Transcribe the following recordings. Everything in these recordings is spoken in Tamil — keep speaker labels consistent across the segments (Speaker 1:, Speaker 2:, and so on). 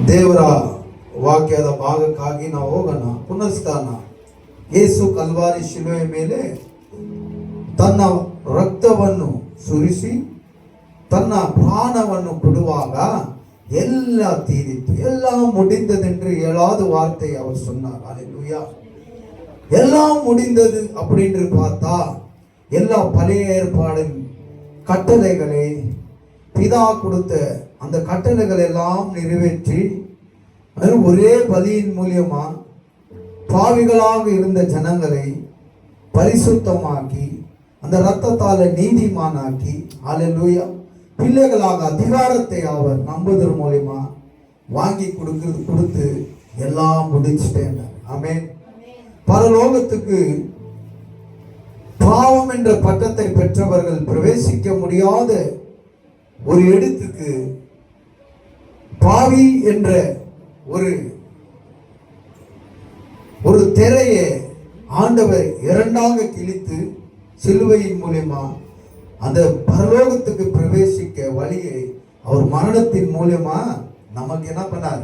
Speaker 1: ದೇವರ ವಾಕ್ಯದ ಭಾಗಕ್ಕಾಗಿ ನಾವು ಹೋಗೋಣ. ಪುನರುತ್ಥಾನ. ಯೇಸು ಕಲ್ವಾರಿ ಶಿಲುವೆ ಮೇಲೆ ತನ್ನ ರಕ್ತವನ್ನು ಸುರಿಸಿ ತನ್ನ ಪ್ರಾಣವನ್ನು ಕೊಡುವಾಗ ಎಲ್ಲ ತೀರಿತು, ಎಲ್ಲ முடிந்ததென்று ஏழாவது வார்த்தை அவர் சொன்னார். அல்லேலூயா. எல்லாம் முடிந்தது அப்படின்னு பார்த்தா எல்லா பழைய ஏற்பாடின் கட்டளைகளை பிதா கொடுத்த அந்த கட்டளைகள் எல்லாம் நிறைவேற்றி ஒரே பலியின் மூலியமா பாவிகளாக இருந்த ஜனங்களை பரிசுத்தமாக்கி அந்த இரத்தத்தால நீதிமானாக்கி, அல்லேலூயா, பிள்ளைகளாக அதிகாரத்தை அவர் நம்புதல் மூலியமா வாங்கி கொடுத்து எல்லாம் முடிச்சுட்டேன். ஆமென். பரலோகத்துக்கு பாவம் என்ற பட்டத்தை பெற்றவர்கள் பிரவேசிக்க முடியாத ஒரு இடத்துக்கு பாவி என்ற ஒரு திரையை ஆண்டவர் இரண்டாக கிழித்து சிலுவையின் மூலியமா அந்த பரலோகத்துக்கு பிரவேசிக்க வழியை அவர் மரணத்தின் மூலியமா நமக்கு என்ன பண்ணார்?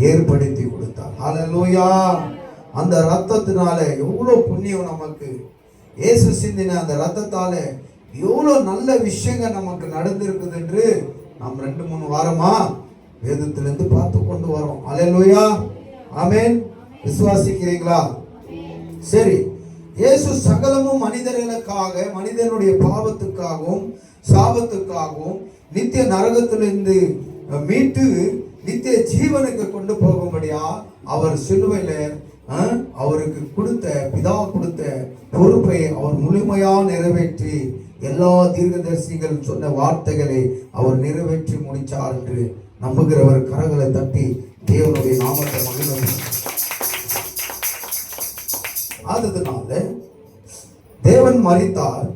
Speaker 1: ஏற்படுத்தி கொடுத்தார். ஹல்லேலூயா. அந்த ரத்தத்தினால எவ்வளவு புண்ணியம் நமக்கு. இயேசு சிந்தின அந்த ரத்தத்தால எவ்வளவு நல்ல விஷயங்கள் நமக்கு நடந்திருக்குது என்று நாம் 2-3 வாரமா வேதத்திலிருந்து பார்த்து கொண்டு வரோம். ஹல்லேலூயா. ஆமென். விசுவாசிக்கிறீங்களா? சரி. இயேசு சகலமும் மனிதர்களுக்காக, மனிதனுடைய பாவத்துக்காகவும் சாபத்துக்காகவும் நித்திய நரகத்திலிருந்து மீட்டு நித்திய ஜீவனுக்கு கொண்டு போகும்படியா அவர் சிலுவையில அவருக்கு கொடுத்த பிதா கொடுத்த பொறுப்பை அவர் முழுமையா நிறைவேற்றி எல்லா தீர்க்கதரிசிகள் சொன்ன வார்த்தைகளை அவர் நிறைவேற்றி முடிச்சார் என்று நம்புகிறவர் கரங்களை தட்டி தேவனுடைய நாமத்தை மகிழ்ச்சி. அதனால தேவன் மரித்தார்,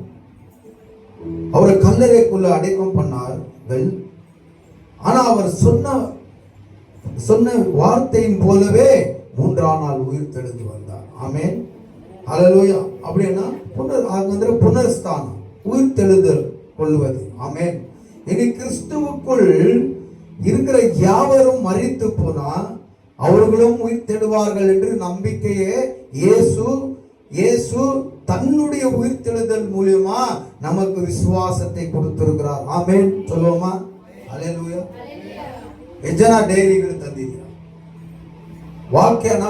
Speaker 1: அவரை கல்லறைக்குள்ள அடக்கம் பண்ணார்கள். ஆனா அவர் சொன்ன வார்த்தையின் போலவே 3ஆம் நாள் உயிர் தெழுந்து வந்தார். ஆமென். அல்லேலூயா. அப்படின்னா புனருஸ்தானம், உயிர் தெழுதல் கொள்வது. ஆமென். இனி கிறிஸ்துவுக்குள் இருக்கிற யாவரும் மரித்து போனா அவர்களும் உயிர் தெழுவார்கள் என்று நம்பிக்கையே இயேசு தன்னுடைய உயிர் தெழுதல் மூலியமா நமக்கு விசுவாசத்தை கொடுத்திருக்கிறார். ஆமென். சொல்லுவோமா? அல்லேலூயா. எஜனா ಡೈರಿಗಳು ತಂದಿದ್ದೀರಾ? ವಾಕ್ಯನ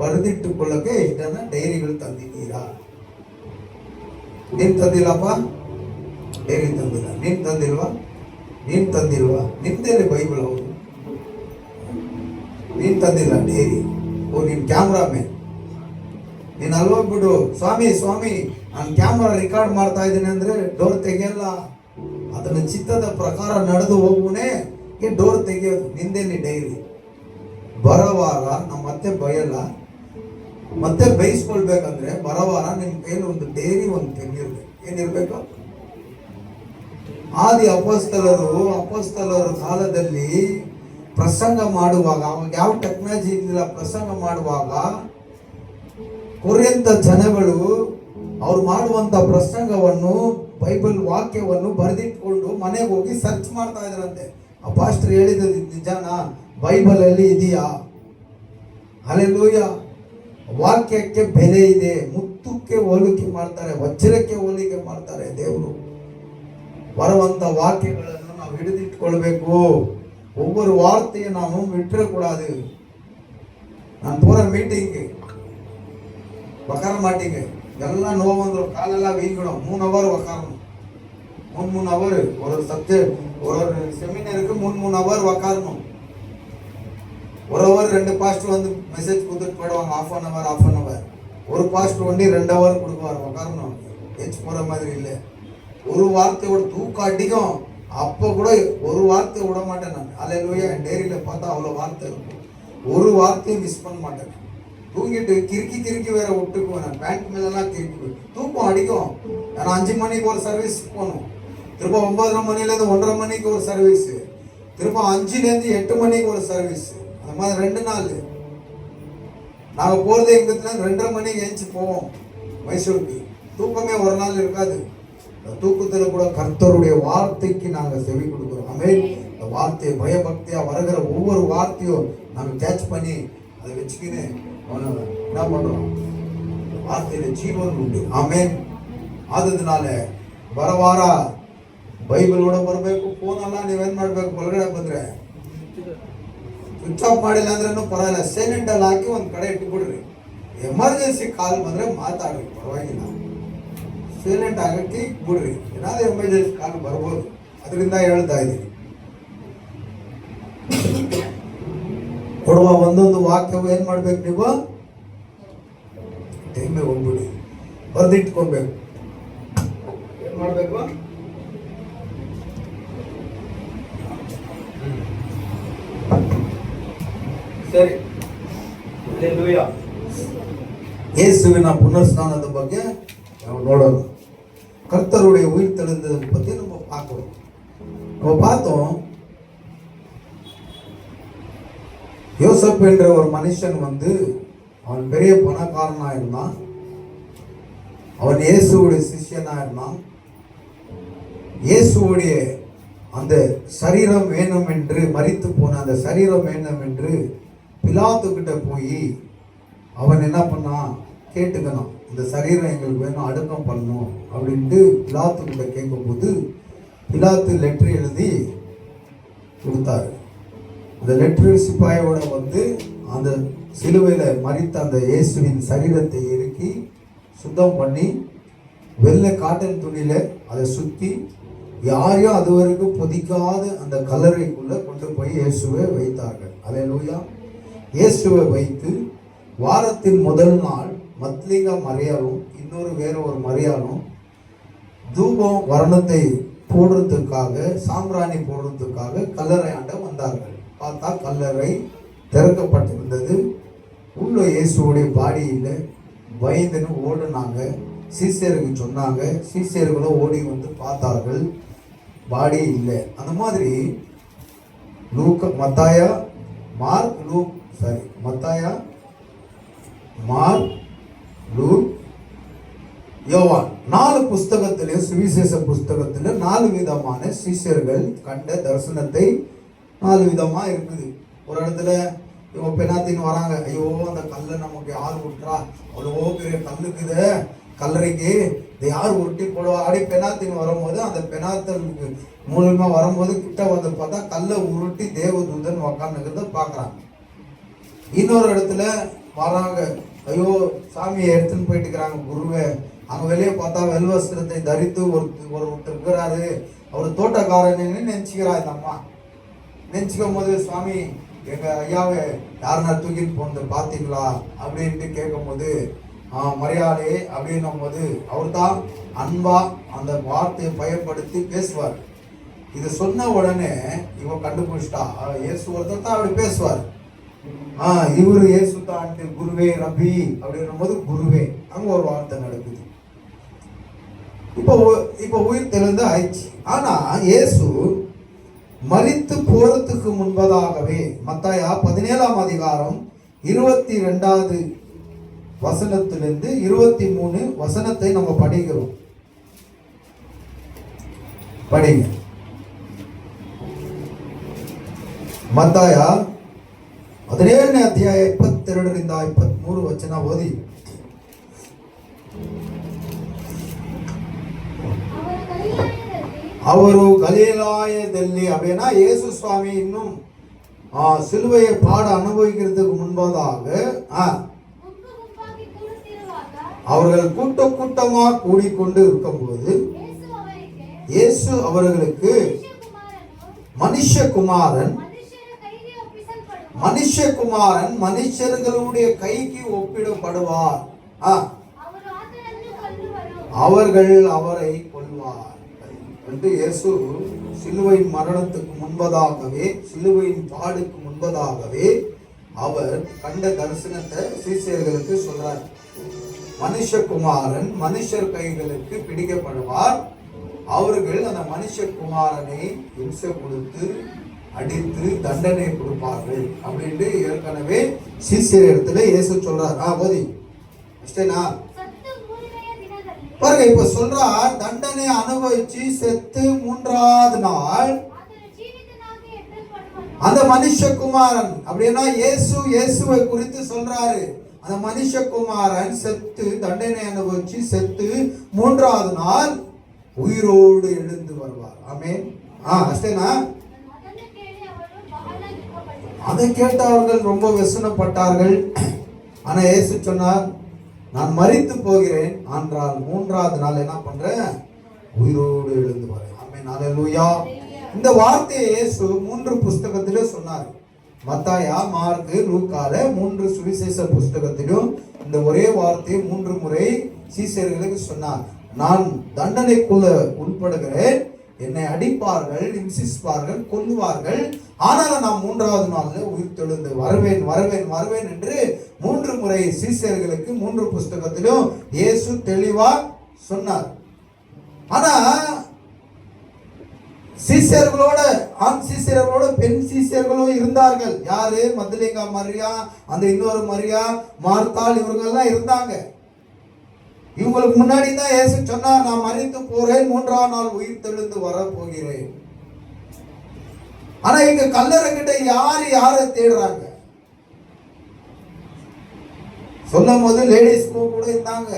Speaker 1: ಬರೆದಿಟ್ಟುಕೊಳ್ಳಕ್ಕೆ ಎಷ್ಟನ ಡೈರಿಗಳು ತಂದಿದ್ದೀರಾ? ನೀನ್ ತಂದಿಲ್ಲಪ್ಪ, ಡೈರಿ ತಂದಿಲ್ಲ. ನೀನ್ ತಂದಿಲ್ವಾ? ನಿಮ್ದೇನೆ ಬೈಬಲ್. ಹೌದು, ನೀನ್ ತಂದಿಲ್ಲ ಡೈರಿ. ಓ, ನೀನ್ ಕ್ಯಾಮ್ರಾಮನ್. ನೀನ್ ಅಲ್ಲೋಗ್ಬಿಡು, ಸ್ವಾಮಿ ನಾನು ಕ್ಯಾಮ್ರಾ ರೆಕಾರ್ಡ್ ಮಾಡ್ತಾ ಇದ್ದೀನಿ ಅಂದ್ರೆ ಡೋರ್ ತೆಗೆಯಲ್ಲ. ಅದನ್ನ ಚಿತ್ತದ ಪ್ರಕಾರ ನಡೆದು ಹೋಗುವನೇ ಡೋರ್ ತೆಗೆಯೋದು. ನಿಂದೇನಿ ಡೈರಿ. ಬರೋವಾರ ನಮ್ಮ ಮತ್ತೆ ಬೈಯಲ್ಲ. ಮತ್ತೆ ಬೈಸ್ಕೊಳ್ಬೇಕಂದ್ರೆ ಬರೋವಾರ ನಿಮ್ ಕೈಲಿ ಒಂದು ಡೈರಿ ಒಂದು ತೆಗಿರ್ಬೇಕು. ಏನಿರ್ಬೇಕು? ಆದಿ ಅಪೊಸ್ತಲರ ಕಾಲದಲ್ಲಿ ಪ್ರಸಂಗ ಮಾಡುವಾಗ, ಅವಾಗ ಯಾವ ಟೆಕ್ನಾಲಜಿ ಇದ್ದಿಲ್ಲ. ಪ್ರಸಂಗ ಮಾಡುವಾಗ ಕೊರಿಯಂತ ಜನಗಳು ಅವ್ರು ಮಾಡುವಂತ ಪ್ರಸಂಗವನ್ನು, ಬೈಬಲ್ ವಾಕ್ಯವನ್ನು ಬರೆದಿಟ್ಕೊಂಡು ಮನೆಗೆ ಹೋಗಿ ಸರ್ಚ್ ಮಾಡ್ತಾ ಇದ್ರಂತೆ. ಆ ಪಾಸ್ಟರ್ ಹೇಳಿದ್ದು ನಿಜಾನಾ? ಬೈಬಲ್ ಅಲ್ಲಿ ಇದೆಯಾ? ಹಲ್ಲೆಲೂಯಾ. ವಾಕ್ಯಕ್ಕೆ ಬೆಲೆ ಇದೆ. ಮುತ್ತುಕ್ಕೆ ಹೋಲಿಕೆ ಮಾಡ್ತಾರೆ, ವಜ್ರಕ್ಕೆ ಹೋಲಿಕೆ ಮಾಡ್ತಾರೆ. ದೇವರು ಬರುವಂತ ವಾಕ್ಯಗಳನ್ನು ನಾವು ಹಿಡಿದಿಟ್ಕೊಳ್ಬೇಕು. ஒவ்வொரு வார்த்தையை நாமும் விட்டுறக்கூடாது. நான் போற மீட்டிங்கு உக்கார மாட்டீங்க, எல்லாம் நோவு வந்துடும், காலெல்லாம் வீங்கிடும். 3 ஹவர் உக்காரணும். 3 ஹவர் ஒரு சப்ஜெக்ட், ஒரு செமினாருக்கு 3 ஹவர் உக்காரணும். 1 ஹவர் 2 பாஸ்டர் வந்து மெசேஜ் கொடுத்துட்டு போயிடுவாங்க. half an hour. ஒரு பாஸ்டர் ஒண்டி 2 ஹவர் கொடுக்குவார். உக்காரணும். ஏச்சு போற மாதிரி இல்லை. ஒரு வார்த்தையோட தூக்கம் அடிக்கும். அப்போ கூட ஒரு வார்த்தை விட மாட்டேன் நான். அல்லேலூயா. என் டைரியில பார்த்தா அவ்வளோ வார்த்தை இருக்கும். ஒரு வார்த்தையும் மிஸ் பண்ண மாட்டேன். தூங்கிட்டு கிறுக்கி வேற விட்டுக்குவேன். நான் பேண்ட் மேலாம் கிறுக்கி தூக்கம் அடிக்கும். நான் 5 மணிக்கு ஒரு சர்வீஸ் போகணும். திரும்ப 9:30 மணிலேருந்து 1:30 மணிக்கு ஒரு சர்வீஸ், திரும்ப 5லேருந்து 8 மணிக்கு ஒரு சர்வீஸ். அந்த மாதிரி 2 நாள் நாங்கள் போகிறது எங்களுக்கு 2:30 மணிக்கு எழுந்து போவோம் மைசூருக்கு. தூக்கமே ஒரு நாள் இருக்காது. தூக்கத்தில் கூட கர்த்தருடைய வார்த்தைக்கு நாங்கள் செவி கொடுக்கிறோம். ஆமென். வார்த்தையை பயபக்தியா வருகிற ஒவ்வொரு வார்த்தையும் நம்ம கேட்ச் பண்ணி அதை வச்சுக்கின்னு என்ன பண்றோம்? வார்த்தையில ஜீவன் ಉಂಟು. ಆಮೇನ್. ಆದದனால ಬರವಾರ ಬೈಬಲ್ ಓಡ ಬರಬೇಕು. ಫೋನ್ ಅಲ್ಲ ನೀವೇನ್ ಮಾಡ್ಬೇಕು? ಒಳಗಡೆ ಬಂದ್ರೆ ಸ್ವಿಚ್ ಆಫ್ ಮಾಡಿಲ್ಲ ಅಂದ್ರೂ ಪರವಾಗಿಲ್ಲ, ಸೈಲೆಂಟ್ ಅಲ್ಲಿ ಹಾಕಿ ಒಂದ್ ಕಡೆ ಇಟ್ಬಿಡ್ರಿ. ಎಮರ್ಜೆನ್ಸಿ ಕಾಲ್ ಬಂದ್ರೆ ಮಾತಾಡ್ರಿ, ಪರವಾಗಿಲ್ಲ, ಸೈಲೆಂಟ್ ಆಗಕ್ಕೆ ಬಿಡ್ರಿ. ಏನಾದ್ರೂ ಎಮರ್ಜೆನ್ಸಿ ಕಾಲ್ ಬರ್ಬೋದು, ಅದರಿಂದ ಹೇಳ್ತಾ ಇದ್ದೀನಿ. ಕೊಡುವ ಒಂದೊಂದು ವಾಕ್ಯವು ಏನ್ ಮಾಡ್ಬೇಕು? ನೀವು ಟೈಮೇ ಹೋಗ್ಬಿಡಿ, ಬರ್ದಿಟ್ಕೊಬೇಕು. ಏನ್ ಮಾಡ್ಬೇಕು? ಸರಿ. ಹಲ್ಲೆಲೂಯಾ. ಯೇಸುವಿನ ಪುನರ್ಸ್ನಾನದ ಬಗ್ಗೆ ನಾವು ನೋಡೋಣ. கர்த்தருடைய உயிர்த்தெழுந்ததை பத்தி நம்ம பார்க்கணும். நம்ம பார்த்தோம், யோசப் என்ற ஒரு மனுஷன் அவன் பெரிய பணக்காரனா இருந்தான். அவன் இயேசுவுடைய சிஷ்யனா இருந்தான். இயேசுவுடைய அந்த சரீரம் வேணும் என்று, மரித்து போன அந்த சரீரம் வேணும் என்று பிலாத்து கிட்ட போய் அவன் என்ன பண்ணான்? கேட்டுக்கணும், இந்த சரீரம் எங்களுக்கு வேணும், அடக்கம் பண்ணணும் அப்படின்ட்டு பிலாத்து கிட்ட கேட்கும்போது பிலாத்து லெட்டர் எழுதி கொடுத்தாரு. அந்த லெட்டர் சிப்பாயோட அந்த சிலுவையில் மரித்த அந்த இயேசுவின் சரீரத்தை இறுக்கி சுத்தம் பண்ணி வெள்ளை காட்டன் துணியில அதை சுற்றி யாரையும் அது வரைக்கும் பொதிக்காத அந்த கல்லறைக்குள்ள கொண்டு போய் இயேசுவை வைத்தார்கள். அல்லேலூயா. இயேசுவை வைத்து வாரத்தின் முதல் நாள் மத்லிகா மரியாளும் இன்னொரு வேற ஒரு மரியாளும் தூபம் வர்ணத்தை போடுறதுக்காக, சாம்பிராணி போடுறதுக்காக கல்லறை ஆண்ட வந்தார்கள். பார்த்தா கல்லறை திறக்கப்பட்டிருந்தது. உள்ள இயேசுடைய பாடி இல்லை. பயந்துன்னு ஓடுனாங்க. சீசருக்கு சொன்னாங்க. சீசர்களும் ஓடி பார்த்தார்கள், பாடி இல்லை. அந்த மாதிரி மத்தாயா, மார்க், லூக், யோவான் 4 புஸ்தகத்திலே, சுவிசேஷ புஸ்தகத்தில் 4 விதமான சீஷர்கள் கண்ட தரிசனத்தை 4 விதமா இருக்குது. ஒரு இடத்துல இவங்க பெனாத்தின்னு வராங்க. ஐயோ, அந்த கல்லை நமக்கு யார் விட்டுறா? அவ்வளவோ பெரிய கல்லுக்குது கல்லறைக்கு, இதை யார் உருட்டி போடுவா? அப்படி பெனாத்தின்னு வரும்போது அந்த பெனாத்தலுக்கு மூலமா வரும்போது கிட்ட பார்த்தா கல்லை உருட்டி தேவதூதன் உக்காந்துக்கிறத பார்க்குறாங்க. இன்னொரு இடத்துல வராங்க. ஐயோ, சாமியை எடுத்துன்னு போயிட்டு இருக்கிறாங்க குருவை. அங்கே வெளியே பார்த்தா வெல்வஸ்திரத்தை தரித்து ஒருத்தர் இருக்கிறாரு. அவர் தோட்டக்காரன்னு நினச்சிக்கிறா இந்த அம்மா. நினச்சிக்கும் போது, சுவாமி எங்க ஐயாவை யாருன்னா தூக்கிட்டு போனது பார்த்தீங்களா அப்படின்ட்டு கேட்கும் போது, மரியாதை அப்படின்னும் போது அவர் தான் அன்பா அந்த வார்த்தையை பயன்படுத்தி பேசுவார். இது சொன்ன உடனே இவன் கண்டுபிடிச்சிட்டா, இயேசு ஒருத்தர் தான் அப்படி பேசுவார். இவரு இயேசு தான், குருவே ரபி அப்படின்னும் போது குருவே, அங்க ஒரு வார்த்தை நடக்குது. இப்போ உயிர் தெளிந்து ஆயிடுச்சு. ஆனா இயேசு மரித்து போறதுக்கு முன்பதாகவே மத்தாயா 17ஆம் அதிகாரம் 22வது வசனத்திலிருந்து 23 வசனத்தை நம்ம படிக்கிறோம். படிங்க. மத்தாயா 17ನೇ ಅಧ್ಯಾಯ 22ರಿಂದ 23 ವಚನ ಓದಿ. ಅವರು ಗಲಿಲಾಯದಲ್ಲಿ ಅವೇನಾ ಯೇಸು ಸ್ವಾಮಿ ಇನ್ನೂ சிலுவையை பாட அனுபவிக்கிறதுக்கு முன்பதாக அவர்கள் கூட்டமா கூடிக்கொண்டு இருக்கும்போது இயேசு அவர்களுக்கு மனுஷகுமாரன் மனுஷர்களுடைய கைக்கு ஒப்பிடப்படுவார், அவர்கள் அவரை கொல்வார் என்று இயேசு சிலுவையின் மரணத்துக்கு முன்பதாகவே, சிலுவையின் பாடுக்கு முன்பதாகவே அவர் கண்ட தரிசனத்தை சீஷர்களுக்கு சொல்றார். மனுஷகுமாரன் மனுஷர் கைகளுக்கு பிடிக்கப்படுவார், அவர்கள் அந்த மனுஷகுமாரனை இம்சை கொடுத்து அடித்து தண்டனை கொடுப்பார்கள் அப்படின்ட்டு ஏற்கனவே சீஷர் இடத்துல இயேசு சொல்றார். போதி இஷ்டனா பாருங்க. இப்ப சொல்றார், தண்டனை அனுபவிச்சு செத்து 3வது நாள் அந்த மனுஷகுமாரன் அப்படின்னா இயேசுவை குறித்து சொல்றாரு. அந்த மனுஷகுமாரன் செத்து தண்டனை அனுபவிச்சு செத்து 3வது நாள் உயிரோடு எழுந்து வருவார். ஆமென். அஷ்டேனா அதை கேட்டு அவர்கள் ரொம்ப வெசனப்பட்டார்கள். ஆனா இயேசு சொன்னார், நான் மரித்து போகிறேன் என்றால் 3வது நாள் என்ன பண்றேன், உயிரோடு எழுந்து வரேன். ஆமென். அல்லேலூயா. இந்த வார்த்தையை இயேசு 3 புஸ்தகத்திலே சொன்னார். மத்தாயா, மார்க்கு, லூக்கால 3 சுவிசேஷ புஸ்தகத்திலும் இந்த ஒரே வார்த்தையை 3 முறை சீஷர்களுக்கு சொன்னார். நான் தண்டனைக்குள்ள உட்படுகிறேன், என்னை அடிப்பார்கள், இம்சிப்பார்கள், கொல்லுவார்கள், ஆனால் நான் 3வது நாள்ல உயிர் தெழுந்து வருவேன் வருவேன் வருவேன் என்று 3 முறை சீஷர்களுக்கு 3 புஸ்தகத்திலும் இயேசு தெளிவா சொன்னார். ஆனா சீஷர்களோட ஆண் சீஷர்களோட பெண் சீஷர்களும் இருந்தார்கள். யாரு? மத்லேகா மரியா, அந்த இன்னொரு மரியா, மார்த்தாள், இவர்கள்லாம் இருந்தாங்க. இவங்களுக்கு முன்னாடி தான் இயேசு சொன்னார், நான் மரித்து போறேன், 3ஆம் நாள் உயிர் தெழுந்து வர போகிறேன். ஆனா இங்க கல்லறை கிட்ட யாரை தேடுறாங்க? சொல்லும் போது லேடிஸ் கூட இருந்தாங்க,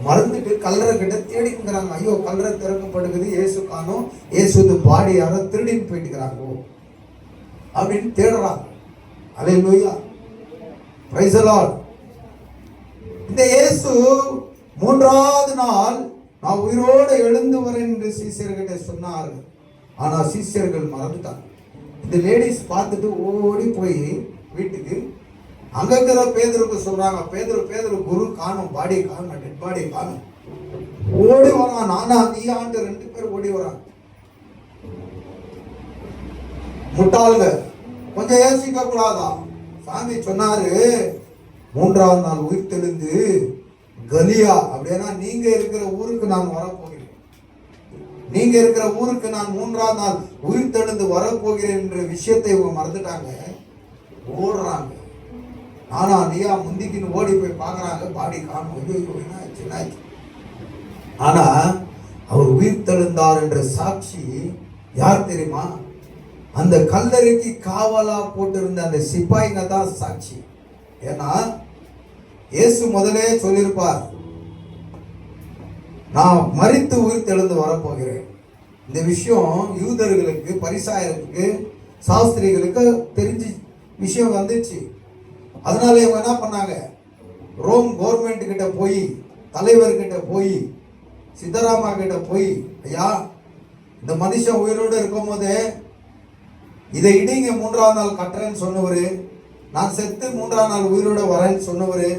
Speaker 1: மறந்துட்டு கல்லறை கிட்ட தேடிக்கிறாங்க. ஐயோ, கல்லறை திறக்கப்படுகிறது, இயேசு காணோம், இயேசு பாடி யாரோ திருடின்னு போயிட்டுக்கிறாங்க அப்படின்னு தேடுறாங்க. அல்லேலூயா, பிரைஸ் தி லார்ட். இந்த இயேசு 3வது நாள் நான் உயிரோடு எழுந்து வரேன் என்று சீஷர்கிட்ட சொன்னார்கள். ஆனா சீஷர்கள் மறந்துட்டாங்க. இந்த லேடிஸ் பார்த்துட்டு ஓடி போய் வீட்டுக்கு அங்க இருக்கிற பேதுருக்கு சொல்றாங்க, பேதுரு குரு காணும், பாடி காணும், டெட் பாடி காணும். ஓடி வரான், நானா நீயாண்டு 2 பேர் ஓடி வரான். முட்டாளுங்க, கொஞ்சம் யோசிக்க கூடாதா? சாமி சொன்னாரு 3ஆம் நாள் உயிர் தெழுந்து கலியா, அப்படின்னா நீங்க இருக்கிற ஊருக்கு நான் வரப்போகிறேன், நீங்க இருக்கிற ஊருக்கு நான் 3ஆம் நாள் உயிர் தெழுந்து வரப்போகிறேன் என்ற விஷயத்தை இவங்க மறந்துட்டாங்க. ஓடுறாங்க, நானா நீயா முந்திக்கின்னு ஓடி போய் பார்க்குறாங்க, பாடி காணும். ஆனா அவர் உயிர் தெழுந்தார் என்ற சாட்சி யார் தெரியுமா? அந்த கல்லறைக்கு காவலா போட்டிருந்த அந்த சிப்பாய்ங்க தான் சாட்சி. ஏன்னா இயேசு முதலே சொல்லியிருப்பார், நான் மரித்து உயிர் தெழுந்து வரப்போகிறேன். இந்த விஷயம் யூதர்களுக்கு, பரிசாயருக்கு, சாஸ்திரிகளுக்கு தெரிஞ்சு விஷயம் வந்துச்சு. அதனால இவங்க என்ன பண்ணாங்க, ரோம் கவர்மெண்ட் கிட்ட போய், தலைவர்கிட்ட போய், சித்தராமா கிட்ட போய், ஐயா இந்த மனுஷன் உயிரோடு இருக்கும் போது இதை இடிங்க, 3ஆம் நாள் கட்டுறேன்னு சொன்னவரு, நான் செத்து 3ஆம் நாள் உயிரோட வரேன்னு சொன்னவரு,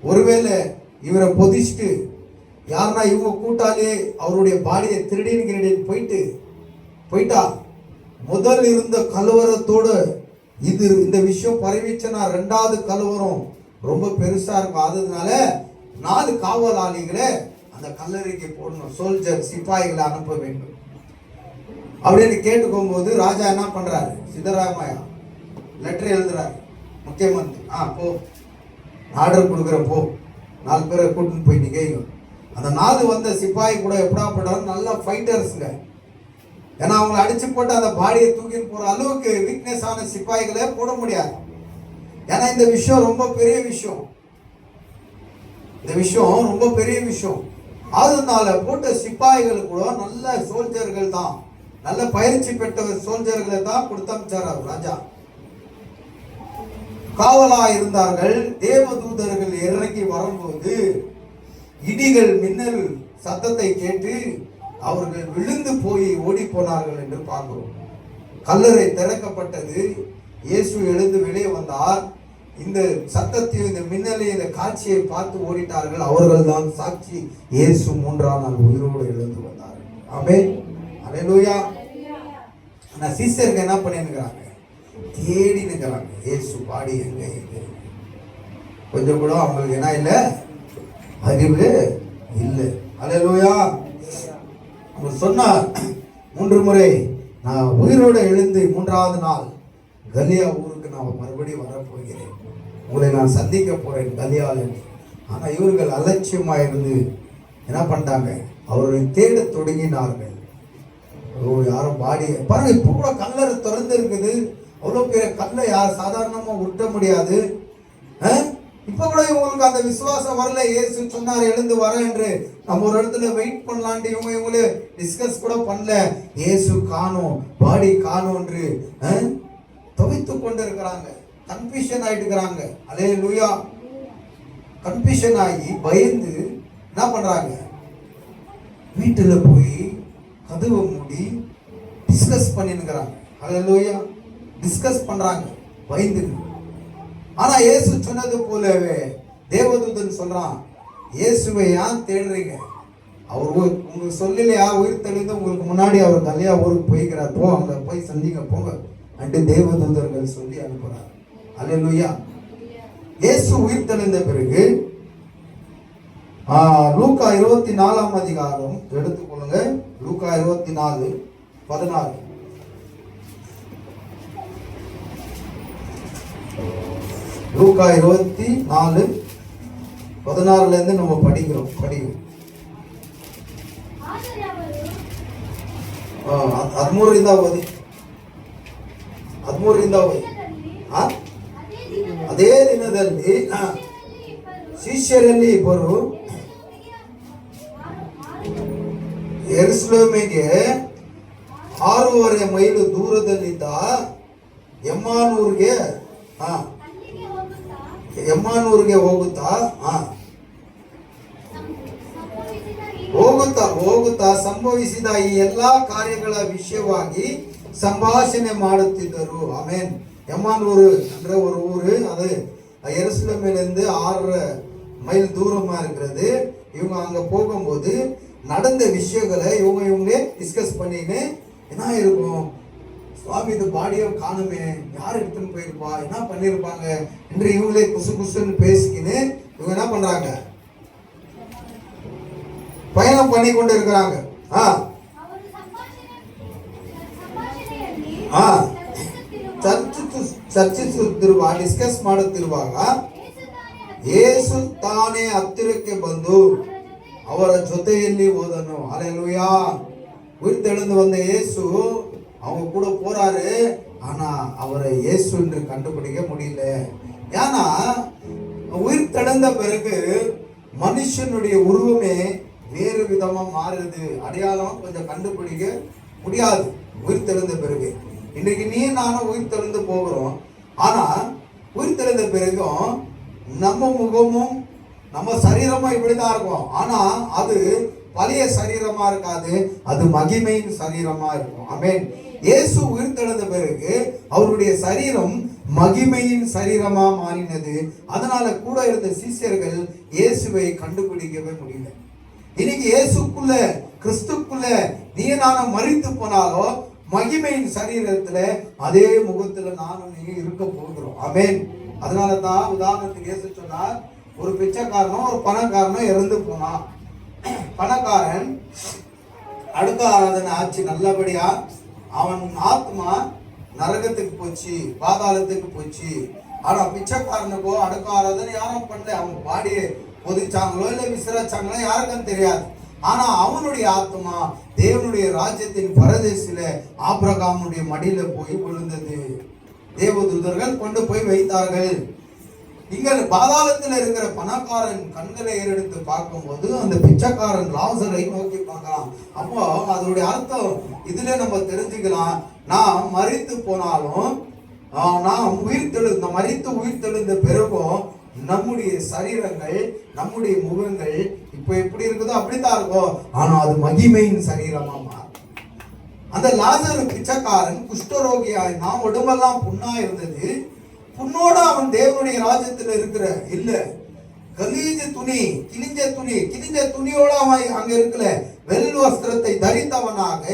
Speaker 1: ஒருவேளை இவரை பொதிச்சுட்டு யாருன்னா இவங்க கூட்டாலே அவருடைய பாடியை திருடின்னு போயிட்டா முதல் இருந்த கலவரத்தோடு இந்த விஷயம் பரவிச்சுன்னா 2வது கலவரம் ரொம்ப பெருசா இருக்கும். அதனால 4 காவலாளிகளை அந்த கல்லறைக்கு போடணும், சோல்ஜர் சிப்பாய்களை அனுப்ப வேண்டும் அப்படின்னு கேட்டுக்கும் போது ராஜா என்ன பண்றாரு, சித்தராமையா லெட்டர் எழுதுறாரு, முக்கியமந்திரி, போ ஆர்டர் கொடுக்குற, போ 4 பேரை கூட்டின்னு போய் நிற்க. அந்த 4 வந்த சிப்பாய் கூட எப்படா பண்றாரு, நல்லா ஃபைட்டர்ஸுங்க. ஏன்னா அவங்களை அடிச்சு போட்டு அந்த பாடியை தூக்கின்னு போற அளவுக்கு வீக்னஸ் ஆன சிப்பாய்களை போட முடியாது. ஏன்னா இந்த விஷயம் ரொம்ப பெரிய விஷயம், இந்த விஷயம் ரொம்ப பெரிய விஷயம். அதனால போட்ட சிப்பாய்கள் கூட நல்ல சோல்ஜர்கள் தான், நல்ல பயிற்சி பெற்ற சோல்ஜர்களை தான் கொடுத்தமிச்சார் அவர் ராஜா. காவலா இருந்தார்கள். தேவதூதர்கள் இறங்கி வரும்போது இடிகள் மின்னல் சத்தத்தை கேட்டு அவர்கள் விழுந்து போய் ஓடி போனார்கள் என்று பார்க்கிறோம். கல்லறை திறக்கப்பட்டது, இயேசு எழுந்து வெளியே வந்தார். இந்த சத்தத்தையும் இந்த மின்னலையும் இந்த காட்சியை பார்த்து ஓடிட்டார்கள். அவர்கள் தான் சாட்சி, இயேசு 3ஆம் நாள் உயிரோடு எழுந்து வந்தார். ஆமென், அல்லேலூயா. ஆனா சீஷர்கள் என்ன பண்ணிருக்கிறாங்க, தேடி நிற்கிறாங்க, இயேசு பாடி எங்க கொஞ்சம் கூட அவங்களுக்கு என்ன இல்லை, அறிவு இல்லை. அல்லேலூயா. அவர் சொன்னார் 3 முறை நான் உயிரோடு எழுந்து 3ஆவது நாள் கலியா ஊருக்கு நான் மறுபடியும் வரப்போகிறேன், உங்களை நான் சந்திக்க போறேன் கலியால் என்று. ஆனால் இவர்கள் அலட்சியமாக இருந்து என்ன பண்ணிட்டாங்க, அவரை தேட தொடங்கினார்கள். ஓ யாரும் பாடி பாருங்க, இப்போ கூட கல்லறை திறந்து இருக்குது. அவ்வளோ பெரிய கல்லை யார் சாதாரணமா உருட்ட முடியாது. இப்ப கூட இவங்களுக்கு அந்த விசுவாசம் வரல. இயேசு சொன்னார் எழுந்து வர என்று. நம்ம ஒரு இடத்துல வெயிட் பண்ணலான்ட்டு இவங்களே டிஸ்கஸ் கூட பண்ணல. இயேசு காணோம், பாடி காணோம் என்று தவித்து கொண்டு இருக்கிறாங்க. கன்ஃபியூஷன் ஆயிட்டு இருக்கிறாங்க. அல்லேலூயா. கன்ஃபியூஷன் ஆகி பயந்து என்ன பண்றாங்க, வீட்டுல போய் கதவை மூடி டிஸ்கஸ் பண்ணிருக்கிறாங்க. அல்லேலூயா. டிஸ்கஸ் பண்றாங்க பயந்து. ஆனா இயேசு சொன்னது போலவே தேவதூதன் சொல்றான், இயேசுவை ஏன் தேடுறீங்க? அவர் உங்களுக்கு சொல்லலையா உயிர் தெளிந்து உங்களுக்கு முன்னாடி அவர் கல்யா ஊருக்கு போய்க்கிறார், போ அங்க போய் சந்திங்க போங்க அன்று தேவதூதர்கள் சொல்லி அனுப்புறார். அல்லேலூயா. இயேசு உயிர் தெளிந்த பிறகு லூக்கா 24 அதிகாரம் எடுத்துக்கொள்ளுங்க. லூக்கா 24:16. லூக்கா 24:16 இருந்து நம்ம படிக்கிறோம். ಅದೇ ದಿನದಲ್ಲಿ ಶಿಷ್ಯರಲ್ಲಿ ಇಬ್ಬರು ಯೆರೂಸಲೇಮಿಗೆ 6.5 ಮೈಲು ದೂರದಲ್ಲಿದ್ದ ಎಮ್ಮಾನೂರಿಗೆ ಹೋಗುತ್ತಾ ಸಂಭವಿಸಿದ ಈ ಎಲ್ಲಾ ಕಾರ್ಯಗಳ ವಿಷಯವಾಗಿ ಸಂಭಾಷಣೆ ಮಾಡುತ್ತಿದ್ದರು. ಆಮೇನ್. எம்மானூர் என்ற ஒரு ஊர், அது எருசலேமிலிருந்து 6 மைல் தூரமா இருக்கிறது. இவங்க அங்க போகும்போது நடந்த விஷயங்களை இவங்களே டிஸ்கஸ் பண்ணின்னு என்ன இருக்கும், சுவாமி இது பாடியை காணுமே, யார் எடுத்துன்னு போயிருப்பா, என்ன பண்ணிருப்பாங்க என்று இவங்களே குசு குசுன்னு பேசிக்கின்னு இவங்க என்ன பண்றாங்க, பயணம் பண்ணி கொண்டு இருக்கிறாங்க. ಚರ್ಚಿಸುತ್ತಿರುವ ಡಿಸ್ಕಸ್ ಮಾಡುತ್ತಿರುವಾಗ ಯೇಸು ತಾನೇ ಹತ್ತಿರಕ್ಕೆ ಬಂದು ಅವರ ಜೊತೆಯಲ್ಲಿ ಹೋದನು. அல்லேலூயா. உயிர் தெழுந்து வந்த இயேசு அவங்க கூட போறாரு. ஆனா அவரை இயேசு என்று கண்டுபிடிக்க முடியல. ஏன்னா உயிர் தெழுந்த பிறகு மனுஷனுடைய உருவமே வேறு விதமா மாறுது. அடையாளம் கொஞ்சம் கண்டுபிடிக்க முடியாது உயிர் தெழுந்த பிறகு. இன்னைக்கு நீ நானும் உயிர் தெழுந்து போகிறோம். ஆனா உயிர் தெழுந்த பிறகும் நம்ம முகமும் நம்ம சரீரமும் இப்படிதான் இருக்கும். ஆனா அது பழைய சரீரமா இருக்காது, அது மகிமையின் சரீரமா இருக்கும். ஆமென். இயேசு உயிர் தெழுந்த பிறகு அவருடைய சரீரம் மகிமையின் சரீரமா மாறினது. அதனால கூட இருந்த சீஷர்கள் இயேசுவை கண்டுபிடிக்கவே முடியல. இன்னைக்கு இயேசுக்குள்ள கிறிஸ்துக்குள்ள நீ நானும் மரித்து போனாலோ மகிமையின் சரீரத்துல அதே முகத்துல நானும் நீங்க இருக்க போகிறோம். ஆமென். அதனால தான் உதாரணத்துக்கு இயேசு சொன்னார், ஒரு பிச்சைக்காரனும் ஒரு பணக்காரனும் இறந்து போனான். பணக்காரன் அடுத்த ஆராதனை ஆச்சு நல்லபடியா, அவன் ஆத்மா நரகத்துக்கு போச்சு, பாதாளத்துக்கு போச்சு. ஆனா பிச்சைக்காரனுக்கோ அடுத்த ஆராதனை யாரும் பண்ணல. அவன் பாடிய பொதிச்சாங்களோ இல்ல விசிறாச்சாங்களோ யாருக்கும் தெரியாது. ஆனா அவனுடைய ஆத்மா தேவனுடைய ராஜ்யத்தின் பரதேசில ஆபிரகாமுடைய மடியில போய் விழுந்தது. தேவதூதர்கள் கொண்டு போய் வைத்தார்கள். இங்க பாதாளத்தில் இருக்கிற பணக்காரன் கண்களை ஏறெடுத்து பார்க்கும்போது அந்த பிச்சைக்காரன் லாசரை நோக்கி பார்க்கலாம். அப்போ அதனுடைய அர்த்தம் இதுல நம்ம தெரிஞ்சுக்கலாம், நான் மரித்து போனாலும் நான் மரித்து உயிர் தெழுந்த பிறகும் நம்முடைய சரீரங்கள் நம்முடைய முகங்கள் இப்ப எப்படி இருக்குதோ அப்படித்தான் இருக்கும். ஆனா அது மகிமையின் சரீரமா மாறும். அந்த லாசரு பிச்சைக்காரன் குஷ்டரோகியாய் நாம் உடம்பெல்லாம் புண்ணா இருந்தது. புண்ணோட அவன் தேவனுடைய ராஜ்யத்துல இருக்கிற இல்ல கிழிஞ்ச துணியோட அவன் அங்க இருக்கல. வெள் வஸ்திரத்தை தரித்தவனாக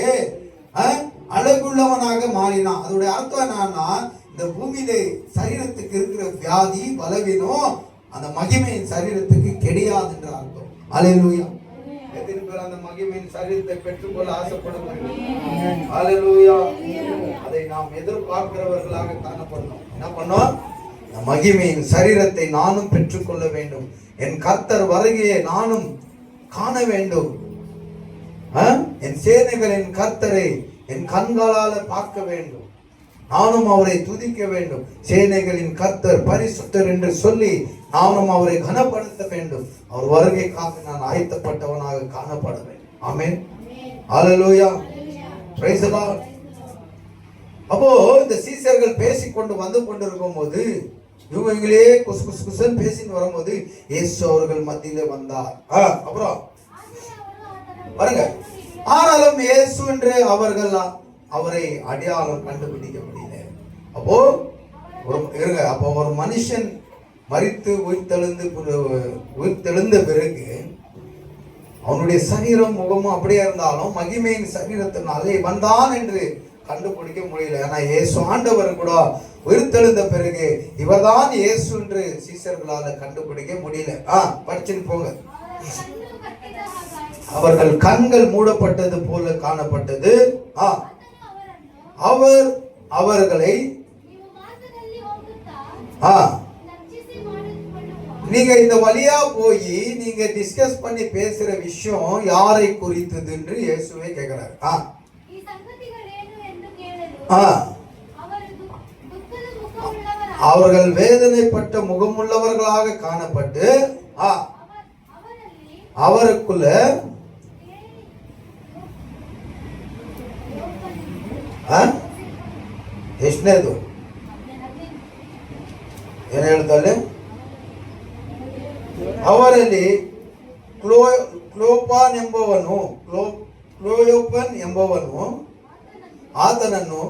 Speaker 1: அழகுள்ளவனாக மாறினான். அதோட அர்த்தம் என்னன்னா, இந்த பூமியில சரீரத்துக்கு இருக்கிற வியாதி பலவீனம் அந்த மகிமையின் சரீரத்துக்கு கிடையாது என்ற அர்த்தம். அல்லேலூயா. எத்தனை பேர் அந்த மகிமையின் சரீரத்தை பெற்றுக்கொள்ள ஆசைப்படுவார்கள்? அல்லேலூயா. அதை நாம் எதிர்பார்க்கிறவர்களாக காணப்படணும். என்ன பண்ணோம்? மகிமையின் சரீரத்தை நானும் பெற்றுக்கொள்ள வேண்டும். என் கர்த்தர் வருகையை நானும் காண வேண்டும். என் சேனைகளின் கர்த்தரை என் கண்களால பார்க்க வேண்டும், நானும் அவரை துதிக்க வேண்டும். சேனைகளின் கர்த்தர் பரிசுத்தர் என்று சொல்லி நானும் அவரை கனப்படுத்த வேண்டும். அவர் வருகைக்காக நான் ஆயத்தப்பட்டவனாக காணப்பட வேண்டும். ஆமென். ஹல்லேலூயா. Praise the Lord. அப்போ இந்த சீசர்கள் பேசிக்கொண்டு வந்து கொண்டிருக்கும் போது இவங்களே குசு குசு குசுன்னு பேசின்னு வரும்போது இயேசு அவர்கள் மத்தியிலே வந்தார். அப்புறம் பாருங்க, ஆனாலும் இயேசு என்று அவர்கள் அவரை அடையாளம் கண்டுபிடிக்க முடியல. அப்போ ஒரு மனுஷன் மரித்து உயிர்த்தெழுந்த பிறகு அவனுடைய சரீரம் முகமும் அப்படியே இருந்தாலும் மகிமையின் சரீரத்தினாலே வந்தான் என்று கண்டுபிடிக்க முடியல. ஏன்னா இயேசு ஆண்டவர் கூட உயிர்த்தெழுந்த பிறகு இவர்தான் இயேசு என்று சீசர்களால கண்டுபிடிக்க முடியல. படிச்சுட்டு போங்க. அவர்கள் கண்கள் மூடப்பட்டது போல காணப்பட்டது. அவர் அவர்களை நீங்க இந்த வழியா போய் நீங்க டிஸ்கஸ் பண்ணி பேசுற விஷயம் யாரை குறித்தது என்று இயேசுவே கேட்கிறார். அவர்கள் வேதனைப்பட்ட முகமுள்ளவர்களாக காணப்பட்டு அவருக்குள்ள ಎಷ್ಟನೇದು ಏನು ಹೇಳ್ತಾರೆ, ಅವರಲ್ಲಿ ಕ್ಲೋಯೋಪನ್ ಎಂಬವನು ಆತನನ್ನು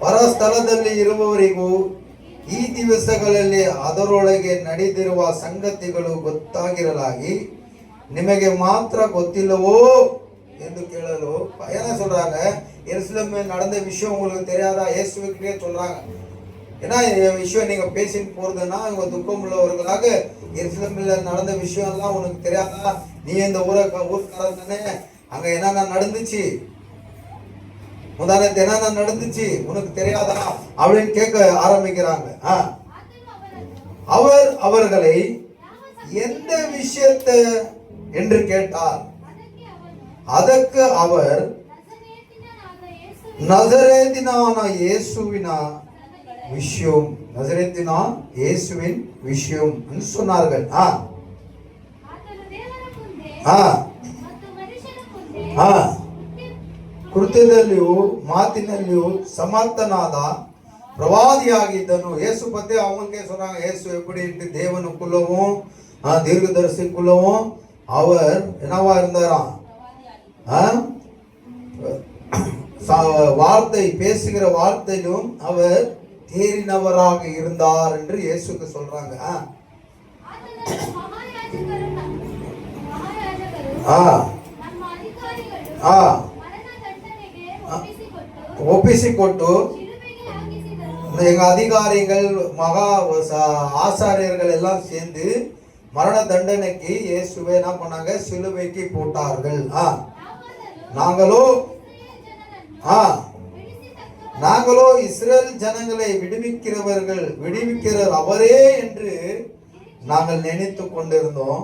Speaker 1: ಪರಸ್ಥಳದಲ್ಲಿ ಇರುವವರಿಗೂ ಈ ದಿವಸಗಳಲ್ಲಿ ಅದರೊಳಗೆ ನಡೆದಿರುವ ಸಂಗತಿಗಳು ಗೊತ್ತಾಗಿರಲಾಗಿ ನಿಮಗೆ ಮಾತ್ರ ಗೊತ್ತಿಲ್ಲವೋ என்று கேளலோ. என்ன சொல்றாங்க, எருசலேமில் நடந்த விஷயம் உங்களுக்கு தெரியாதா? இயேசுவிட்டே சொல்றாங்க. ஏன்னா விஷயம் நீங்க பேசிட்டு போறதுன்னா இவங்க துக்கம் உள்ளவர்களாக எருசலேமில் நடந்த விஷயம் எல்லாம் உனக்கு தெரியாதா? நீ இந்த ஊர்க்காரன் தானே, அங்க என்னென்ன நடந்துச்சு, முதானத்து என்னென்ன நடந்துச்சு உனக்கு தெரியாதா அப்படின்னு கேட்க ஆரம்பிக்கிறாங்க. அவர் அவர்களை எந்த விஷயத்தை என்று கேட்டார். அதற்கு அவர் நசரேத்தினான இயேசுவின் விஷயம் சொன்னார்கள். ಕೃತ್ಯದಲ್ಲಿಯೂ ಮಾತಿನಲ್ಲಿಯೂ ಸಮರ್ಥನಾದ பிரவாதியாகித்தனு. இயேசு பத்தி அவங்களுக்கே சொன்னாங்க, இயேசு எப்படின்ட்டு தேவனுக்குள்ளவும் தீர்க்கதரிசிக்குள்ளவும் அவர் என்னவா இருந்தாராம், வார்த்தை பேசுகிற வார்த்தையிலும் அவர் தேறினவராக இருந்தார் என்று இயேசுக்கு சொல்றாங்க. ஒப்பிசிக்கொண்டு எங்க அதிகாரிகள் மகா ஆசாரியர்கள் எல்லாம் சேர்ந்து மரண தண்டனைக்கு இயேசுவை என்ன பண்ணாங்க, சிலுவைக்கு போட்டார்கள். நாங்களோ இஸ்ரேல் ஜனங்களை விடுவிக்கிற அவரே என்று நாங்கள் நினைத்து கொண்டிருந்தோம்.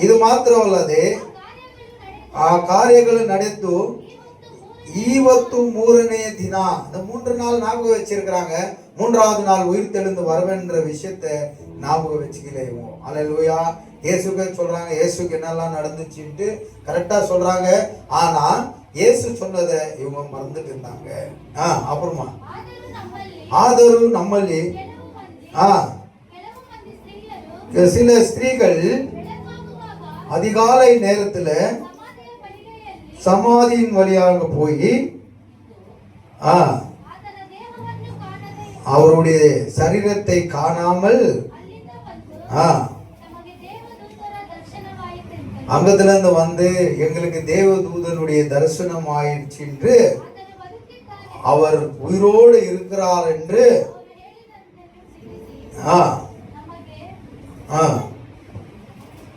Speaker 1: ಇದು ಮಾತ್ರವಲ್ಲದೆ ಆ ಕಾರ್ಯಗಳು ನಡೆದು ಇವತ್ತು ಮೂರನೆಯ ದಿನ, இந்த 3 நாள் ஞாபகம் வச்சிருக்கிறாங்க. 3வது நாள் உயிர் தெழுந்து வருவேன்ற விஷயத்தை ஞாபகம் வச்சுக்கலையோ. அல்லேலூயா. இயேசுக்கு சொல்றாங்க, இயேசுக்கு என்னெல்லாம் நடந்துச்சுட்டு கரெக்டா சொல்றாங்க. ஆனா இயேசு சொன்னதை இவங்க மறந்துட்டு இருந்தாங்க. அப்புறமா ஆதரு நம்மளி சில ஸ்திரீகள் அதிகாலை நேரத்துல சமாதியின் வழியாக போய் அவருடைய சரீரத்தை காணாமல் அங்கத்துல இருந்து வந்து எங்களுக்கு தேவதூதனுடைய தரிசனம் ஆயிடுச்சு என்று அவர் உயிரோடு இருக்கிறார் என்று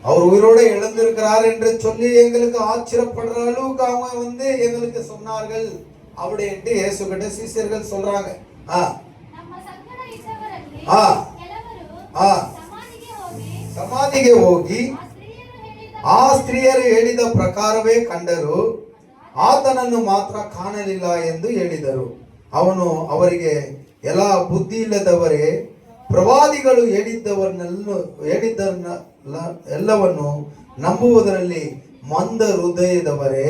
Speaker 1: அவர் உயிரோடு எழுந்திருக்கிறார் என்று சொல்லி எங்களுக்கு ஆச்சரியப்படுற அளவுக்கு அவங்க வந்து எங்களுக்கு சொன்னார்கள் அப்படின்ட்டு இயேசு கிட்ட சீஷர்கள் சொல்றாங்க. ಸಮಾಧಿಗೆ ಹೋಗಿ ಆ ಸ್ತ್ರೀಯರು ಹೇಳಿದ ಪ್ರಕಾರವೇ ಕಂಡರು, ಆತನನ್ನು ಮಾತ್ರ ಕಾಣಲಿಲ್ಲ ಎಂದು ಹೇಳಿದರು. ಅವನು ಅವರಿಗೆ, ಎಲ್ಲ ಬುದ್ಧಿ ಇಲ್ಲದವರೇ, ಪ್ರವಾದಿಗಳು ಎಲ್ಲವನ್ನು ನಂಬುವುದರಲ್ಲಿ ಮಂದ ಹೃದಯದವರೇ,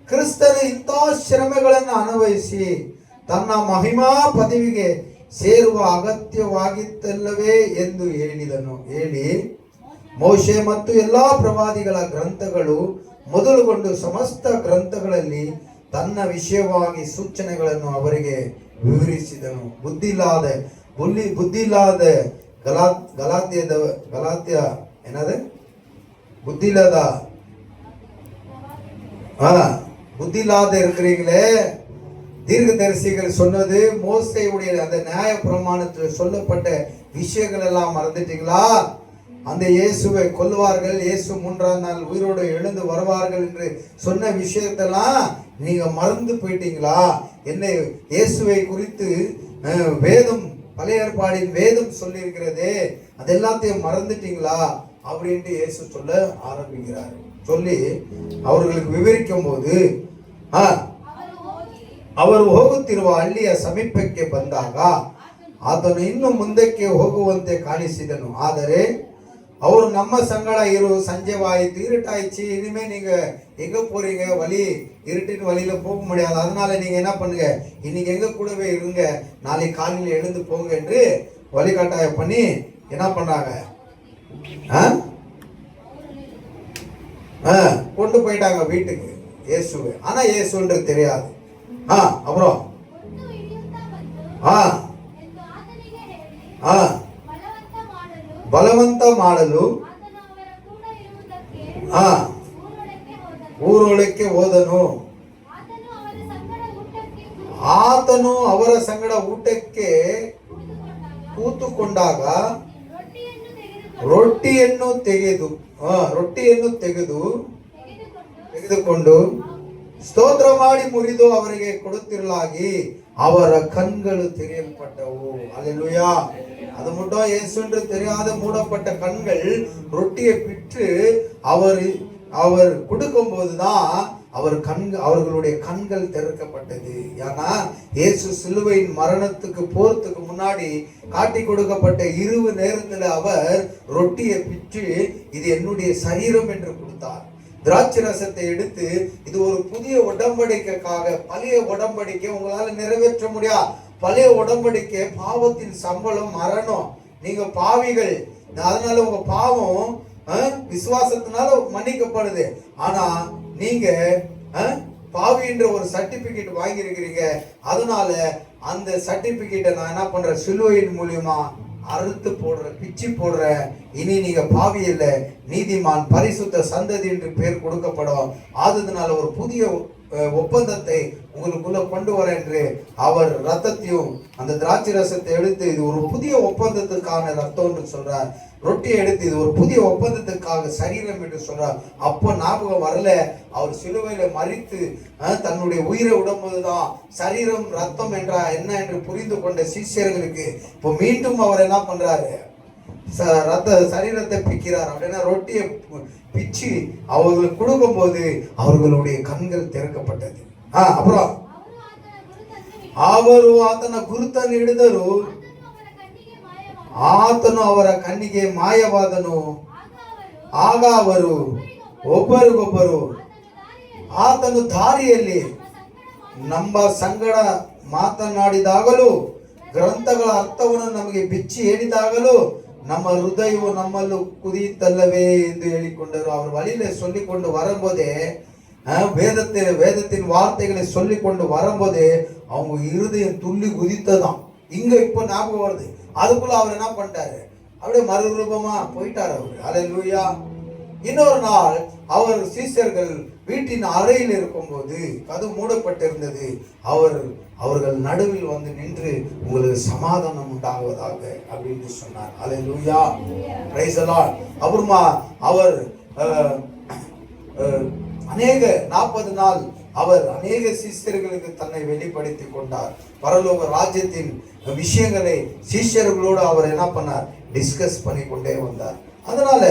Speaker 1: ಕ್ರಿಸ್ತನ ಇಂಥ ಶ್ರಮೆಗಳನ್ನು ಅನುಭವಿಸಿ ತನ್ನ ಮಹಿಮಾ ಪದವಿಗೆ ಸೇರುವ ಅಗತ್ಯವಾಗಿತ್ತಲ್ಲವೇ ಎಂದು ಹೇಳಿ ಮೋಶೆ ಮತ್ತು ಎಲ್ಲಾ ಪ್ರವಾದಿಗಳ ಗ್ರಂಥಗಳು ಮೊದಲುಗೊಂಡು ಸಮಸ್ತ ಗ್ರಂಥಗಳಲ್ಲಿ ತನ್ನ ವಿಷಯವಾಗಿ ಸೂಚನೆಗಳನ್ನು ಅವರಿಗೆ ವಿವರಿಸಿದನು. ಬುದ್ಧಿಯಿಲ್ಲದ ಗಲಾತ್ಯ ಏನದೆ புத்தியில்லாத இருக்கிறீங்களே, தீர்க்கதரிசிகள் சொன்னது, மோசேயுடைய அந்த நியாய பிரமாணத்தில் சொல்லப்பட்ட விஷயங்கள் எல்லாம் மறந்துட்டீங்களா? அந்த இயேசுவை கொல்லுவார்கள், இயேசு 3ஆம் நாள் உயிரோடு எழுந்து வருவார்கள் என்று சொன்ன விஷயத்தெல்லாம் நீங்க மறந்து போயிட்டீங்களா? என்ன இயேசுவை குறித்து வேதம், பழைய ஏற்பாடின் வேதம் சொல்லி இருக்கிறதே, அது எல்லாத்தையும் மறந்துட்டீங்களா அப்படின்ட்டு இயேசு சொல்ல ஆரம்பிக்கிறார். சொல்லி அவர்களுக்கு ವಿವರಿக்கும் போது ಅವರು ಹೋಗುತ್ತಿರುವ ಹಳ್ಳಿಯ ಸಮೀಪಕ್ಕೆ ಬಂದಾಗ ಆತನು ಇನ್ನು ಮುಂದಕ್ಕೆ ಹೋಗುವಂತೆ ಕಾಣಿಸಿದನು. ಆದರೆ ಅವರು, நம்ம ಸಂಗಡ ಇರು, ಸಂಜೆವಾಯಿತು, இருட்டாயிடுச்சு, இனிமே நீங்க எங்க போறீங்க, வழி இருட்டின் வழியில போக முடியாது, அதனால நீங்க என்ன பண்ணுங்க, இன்னைக்கு எங்க கூடவே இருங்க, நாளை காலையில் எழுந்து போங்க என்று வழிகாட்டாயம் பண்ணி என்ன பண்றாங்க, கொண்டு போயிட்டாங்க வீட்டுக்கு இயேசுவை. ஆனா இயேசுன்றது தெரியாது. அப்புறம் ಬಲವಂತ ಮಾಡಲು ಊರೊಳಕ್ಕೆ ಹೋದನು. ಆತನು ಅವರ ಸಂಗಡ ಊಟಕ್ಕೆ ಕೂತುಕೊಂಡಾಗ ರೊಟ್ಟಿಯನ್ನು ತೆಗೆದುಕೊಂಡು ಸ್ತೋತ್ರ ಮಾಡಿ ಮುರಿದು ಅವರಿಗೆ ಕೊಡುತ್ತಿರಲಾಗಿ ಅವರ ಕಣ್ಗಳು ತೆರೆಯಲ್ಪಟ್ಟವು. அல்லேலூயா. அது மட்டும் இயேசுன்று தெரியாத மூடப்பட்ட கண்கள் ரொட்டியை பிற்று அவர் கொடுக்கும் போதுதான் அவர்களுடைய கண்கள் திறக்கப்பட்டது. ஏன்னா இயேசு சிலுவையின் மரணத்துக்கு போறதுக்கு முன்னாடி காட்டி கொடுக்கப்பட்ட இரவு நேரத்தில் அவர் ரொட்டியை பிற்று இது என்னுடைய சரீரம் என்று கொடுத்தார். திராட்சை ரசத்தை எடுத்து இது ஒரு புதிய உடன்படிக்கைக்காக, பழைய உடன்படிக்கை உங்களால நிறைவேற்ற முடியாது. பழைய உடன்படிக்கை பாவத்தின் சம்பளம் மரணம். நீங்க பாவிகள், அதனால உங்க பாவம் விசுவாசத்தினால மன்னிக்கப்படுது. ஆனா நீங்க பாவி என்ற ஒரு சர்டிபிகேட் வாங்கி இருக்கிறீங்க. அதனால அந்த சர்டிபிகேட்டை நான் என்ன பண்றேன், சிலுவையின் மூலியமா அறுத்து போடுற, பிச்சு போடுற. இனி நீங்க பாவி இல்ல, நீதிமான், பரிசுத்த சந்ததி என்று பெயர் கொடுக்கப்படும். அதனால ஒரு புதிய ஒப்பந்தத்தை உங்களுக்குள்ள கொண்டு வர என்று அவர் ரத்தத்தையும் அந்த திராட்சை ரசத்தை எடுத்து இது ஒரு புதிய ஒப்பந்தத்துக்கான ரத்தம் என்று சொல்றார். ரொட்டியை எடுத்து இது ஒரு புதிய ஒப்பந்தத்துக்காக சரீரம் என்று சொல்றார். அப்போ ஞாபகம் வரல, அவர் சிலுவையில மரித்து தன்னுடைய உயிரை விடும்போதுதான் சரீரம் ரத்தம் என்றா என்ன என்று புரிந்து கொண்ட சீஷர்களுக்கு இப்போ மீண்டும் அவர் என்ன பண்றாரு, சரீரத்தை பிக்கிறார். அப்படின்னா ரொட்டியை பிச்சு அவர்களுக்கு கொடுக்கும் போது அவர்களுடைய கண்கள் திறக்கப்பட்டது. அப்புறம் ಅವರು ಆತನ ಗುರುತನ್ನು ಹಿಡಿದರು, ಆತನು ಅವರ ಕಣ್ಣಿಗೆ ಮಾಯವಾದನು. ಆಗ ಅವರು ಒಬ್ಬರಿಗೊಬ್ಬರು ಆತನು ದಾರಿಯಲ್ಲಿ ನಮ್ಮ ಸಂಗಡ ಮಾತನಾಡಿದಾಗಲೂ ಗ್ರಂಥಗಳ ಅರ್ಥವನ್ನು ನಮಗೆ ಬಿಚ್ಚಿ ಹೇಳಿದಾಗಲೂ நம்ம ஹிருதயவு நம்மளு குதித்தல்லவே என்று ಹೇಳಿಕೊಂಡರು. அவர் வழியில சொல்லிக்கொண்டு வரும்போதே, வேதத்தின் வார்த்தைகளை சொல்லிக்கொண்டு வரும்போதே அவங்க இருதயம் துள்ளி குதித்ததாம். இங்க இப்ப ஞாபகம் வருது. அதுக்குள்ள அவர் என்ன பண்ணிட்டாரு, அப்படியே மறுரூபமா போயிட்டார் அவரு. அல்லேலூயா. இன்னொரு நாள் அவர் சீஷர்கள் வீட்டின் அறையில் இருக்கும்போது கதவு மூடப்பட்டிருந்தது. அவர்கள் நடுவில் வந்து நின்று உங்களுக்கு சமாதானம் உண்டாகுவதாக அப்படின்னு சொன்னார். அல்லேலூயா. Praise the Lord. அப்புறமா அவர் அநேக 40 நாள் அவர் அநேக சீஷர்களுக்கு தன்னை வெளிப்படுத்தி கொண்டார். பரலோக ராஜ்யத்தின் விஷயங்களை சீஷர்களோடு அவர் என்ன பண்ணார், டிஸ்கஸ் பண்ணி கொண்டே வந்தார். அதனால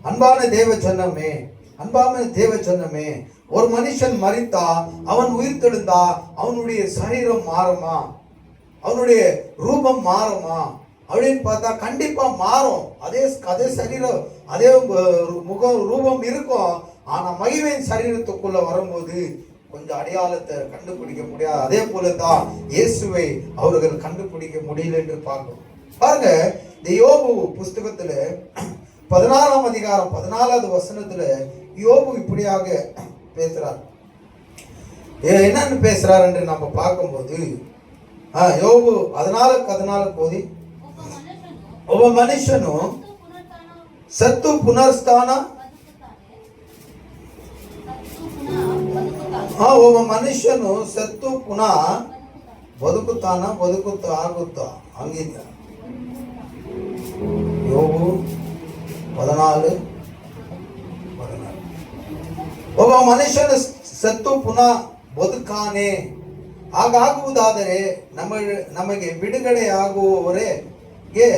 Speaker 1: அன்பான தேவ ஜனமே, அன்பான தேவ ஜனமே, ஒரு மனுஷன் மரித்தா அவன் உயிர் தெழுந்தா அவனுடைய சரீரம் மாறுமா, அவனுடைய ரூபம் மாறுமா அப்படின்னு பார்த்தா கண்டிப்பா மாறும். அதே சரீரம், அதே முகம் ரூபம் இருக்கும். ஆனா மகிமையின் சரீரத்துக்குள்ள வரும்போது கொஞ்சம் அடையாளத்தை கண்டுபிடிக்க முடியாது. அதே போலதான் இயேசுவை அவர்கள் கண்டுபிடிக்க முடியல என்று பார்க்கணும். பாருங்க, இந்த யோபு புஸ்தகத்துல 16ஆம் அதிகாரம் 14வது வசனத்துல யோபு இப்படியாக பேசுறார். என்னன்னு பேசுறார் என்று நம்ம பார்க்கும்போது, யோபு 14 போதி, ಒಬ್ಬ ಮನುಷ್ಯನು ಸತ್ತು ಪುನರ್ಸ್ಥಾನ, ಒಬ್ಬ ಮನುಷ್ಯನು ಸತ್ತು ಪುನಃ ಬದುಕುತ್ತಾ ಆಗುತ್ತಾ ಹಂಗಿದ್ದ. ಯೋಬು 14 ಒಬ್ಬ ಮನುಷ್ಯನು ಸತ್ತು ಪುನಃ ಬದುಕಾನೆ. ಹಾಗಾಗುವುದಾದರೆ ನಮಗೆ ಬಿಡುಗಡೆಯಾಗುವವರೆಗೆ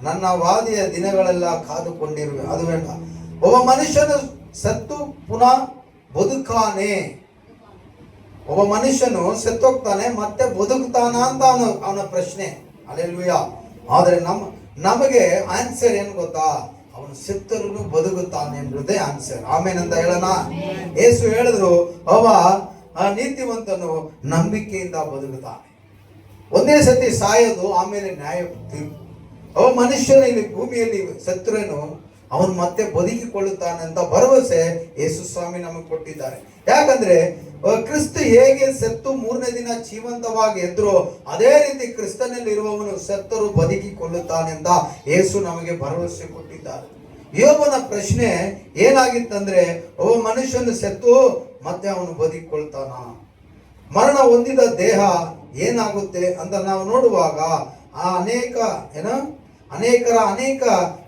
Speaker 1: ನನ್ನ ವಾದಿಯ ದಿನಗಳೆಲ್ಲ ಕಾದುಕೊಂಡಿರುವೆ. ಅದು ಬೇಡ. ಒಬ್ಬ ಮನುಷ್ಯನು ಸತ್ತು ಪುನಃ ಬದುಕಾನೆ. ಒಬ್ಬ ಮನುಷ್ಯನು ಸತ್ತೋಗ್ತಾನೆ ಮತ್ತೆ ಬದುಕ್ತಾನ ಅಂತ ಅವನ ಪ್ರಶ್ನೆ. ಅಲ್ಲೆಲ್ಲೂಯ. ಆದರೆ ನಮಗೆ ಆನ್ಸರ್ ಏನು ಗೊತ್ತಾ? ಅವನು ಸತ್ತರೂ ಬದುಕುತ್ತಾನೆ ಎಂಬುದೇ ಆನ್ಸರ್. ಆಮೇಲೆ ಅಂತ ಹೇಳೋಣ. ಯೇಸು ಹೇಳಿದ್ರು, ಅವ ನೀತಿವಂತನು ನಂಬಿಕೆಯಿಂದ ಬದುಕುತ್ತಾನೆ. ಒಂದೇ ಸತಿ ಸಾಯೋದು, ಆಮೇಲೆ ನ್ಯಾಯ ತೀರ್ಪು. ಅವ ಮನುಷ್ಯನ ಇಲ್ಲಿ ಭೂಮಿಯಲ್ಲಿ ಸತ್ತರೇನು ಅವನು ಮತ್ತೆ ಬದುಕಿಕೊಳ್ಳುತ್ತಾನೆ ಅಂತ ಭರವಸೆ ಯೇಸು ಸ್ವಾಮಿ ನಮಗೆ ಕೊಟ್ಟಿದ್ದಾರೆ. ಯಾಕಂದ್ರೆ ಕ್ರಿಸ್ತ ಹೇಗೆ ಸತ್ತು 3ನೇ ದಿನ ಜೀವಂತವಾಗಿ ಎದ್ರು, ಅದೇ ರೀತಿ ಕ್ರಿಸ್ತನಲ್ಲಿ ಇರುವವನು ಸತ್ತರು ಬದುಕಿಕೊಳ್ಳುತ್ತಾನೆ ಅಂತ ಯೇಸು ನಮಗೆ ಭರವಸೆ ಕೊಟ್ಟಿದ್ದಾರೆ. ಯೋಬನ ಪ್ರಶ್ನೆ ಏನಾಗಿತ್ತಂದ್ರೆ, ಒಬ್ಬ ಮನುಷ್ಯನು ಸತ್ತು ಮತ್ತೆ ಅವನು ಬದುಕಿಕೊಳ್ತಾನ, ಮರಣ ಹೊಂದಿದ ದೇಹ ಏನಾಗುತ್ತೆ ಅಂತ ನಾವು ನೋಡುವಾಗ ಅನೇಕ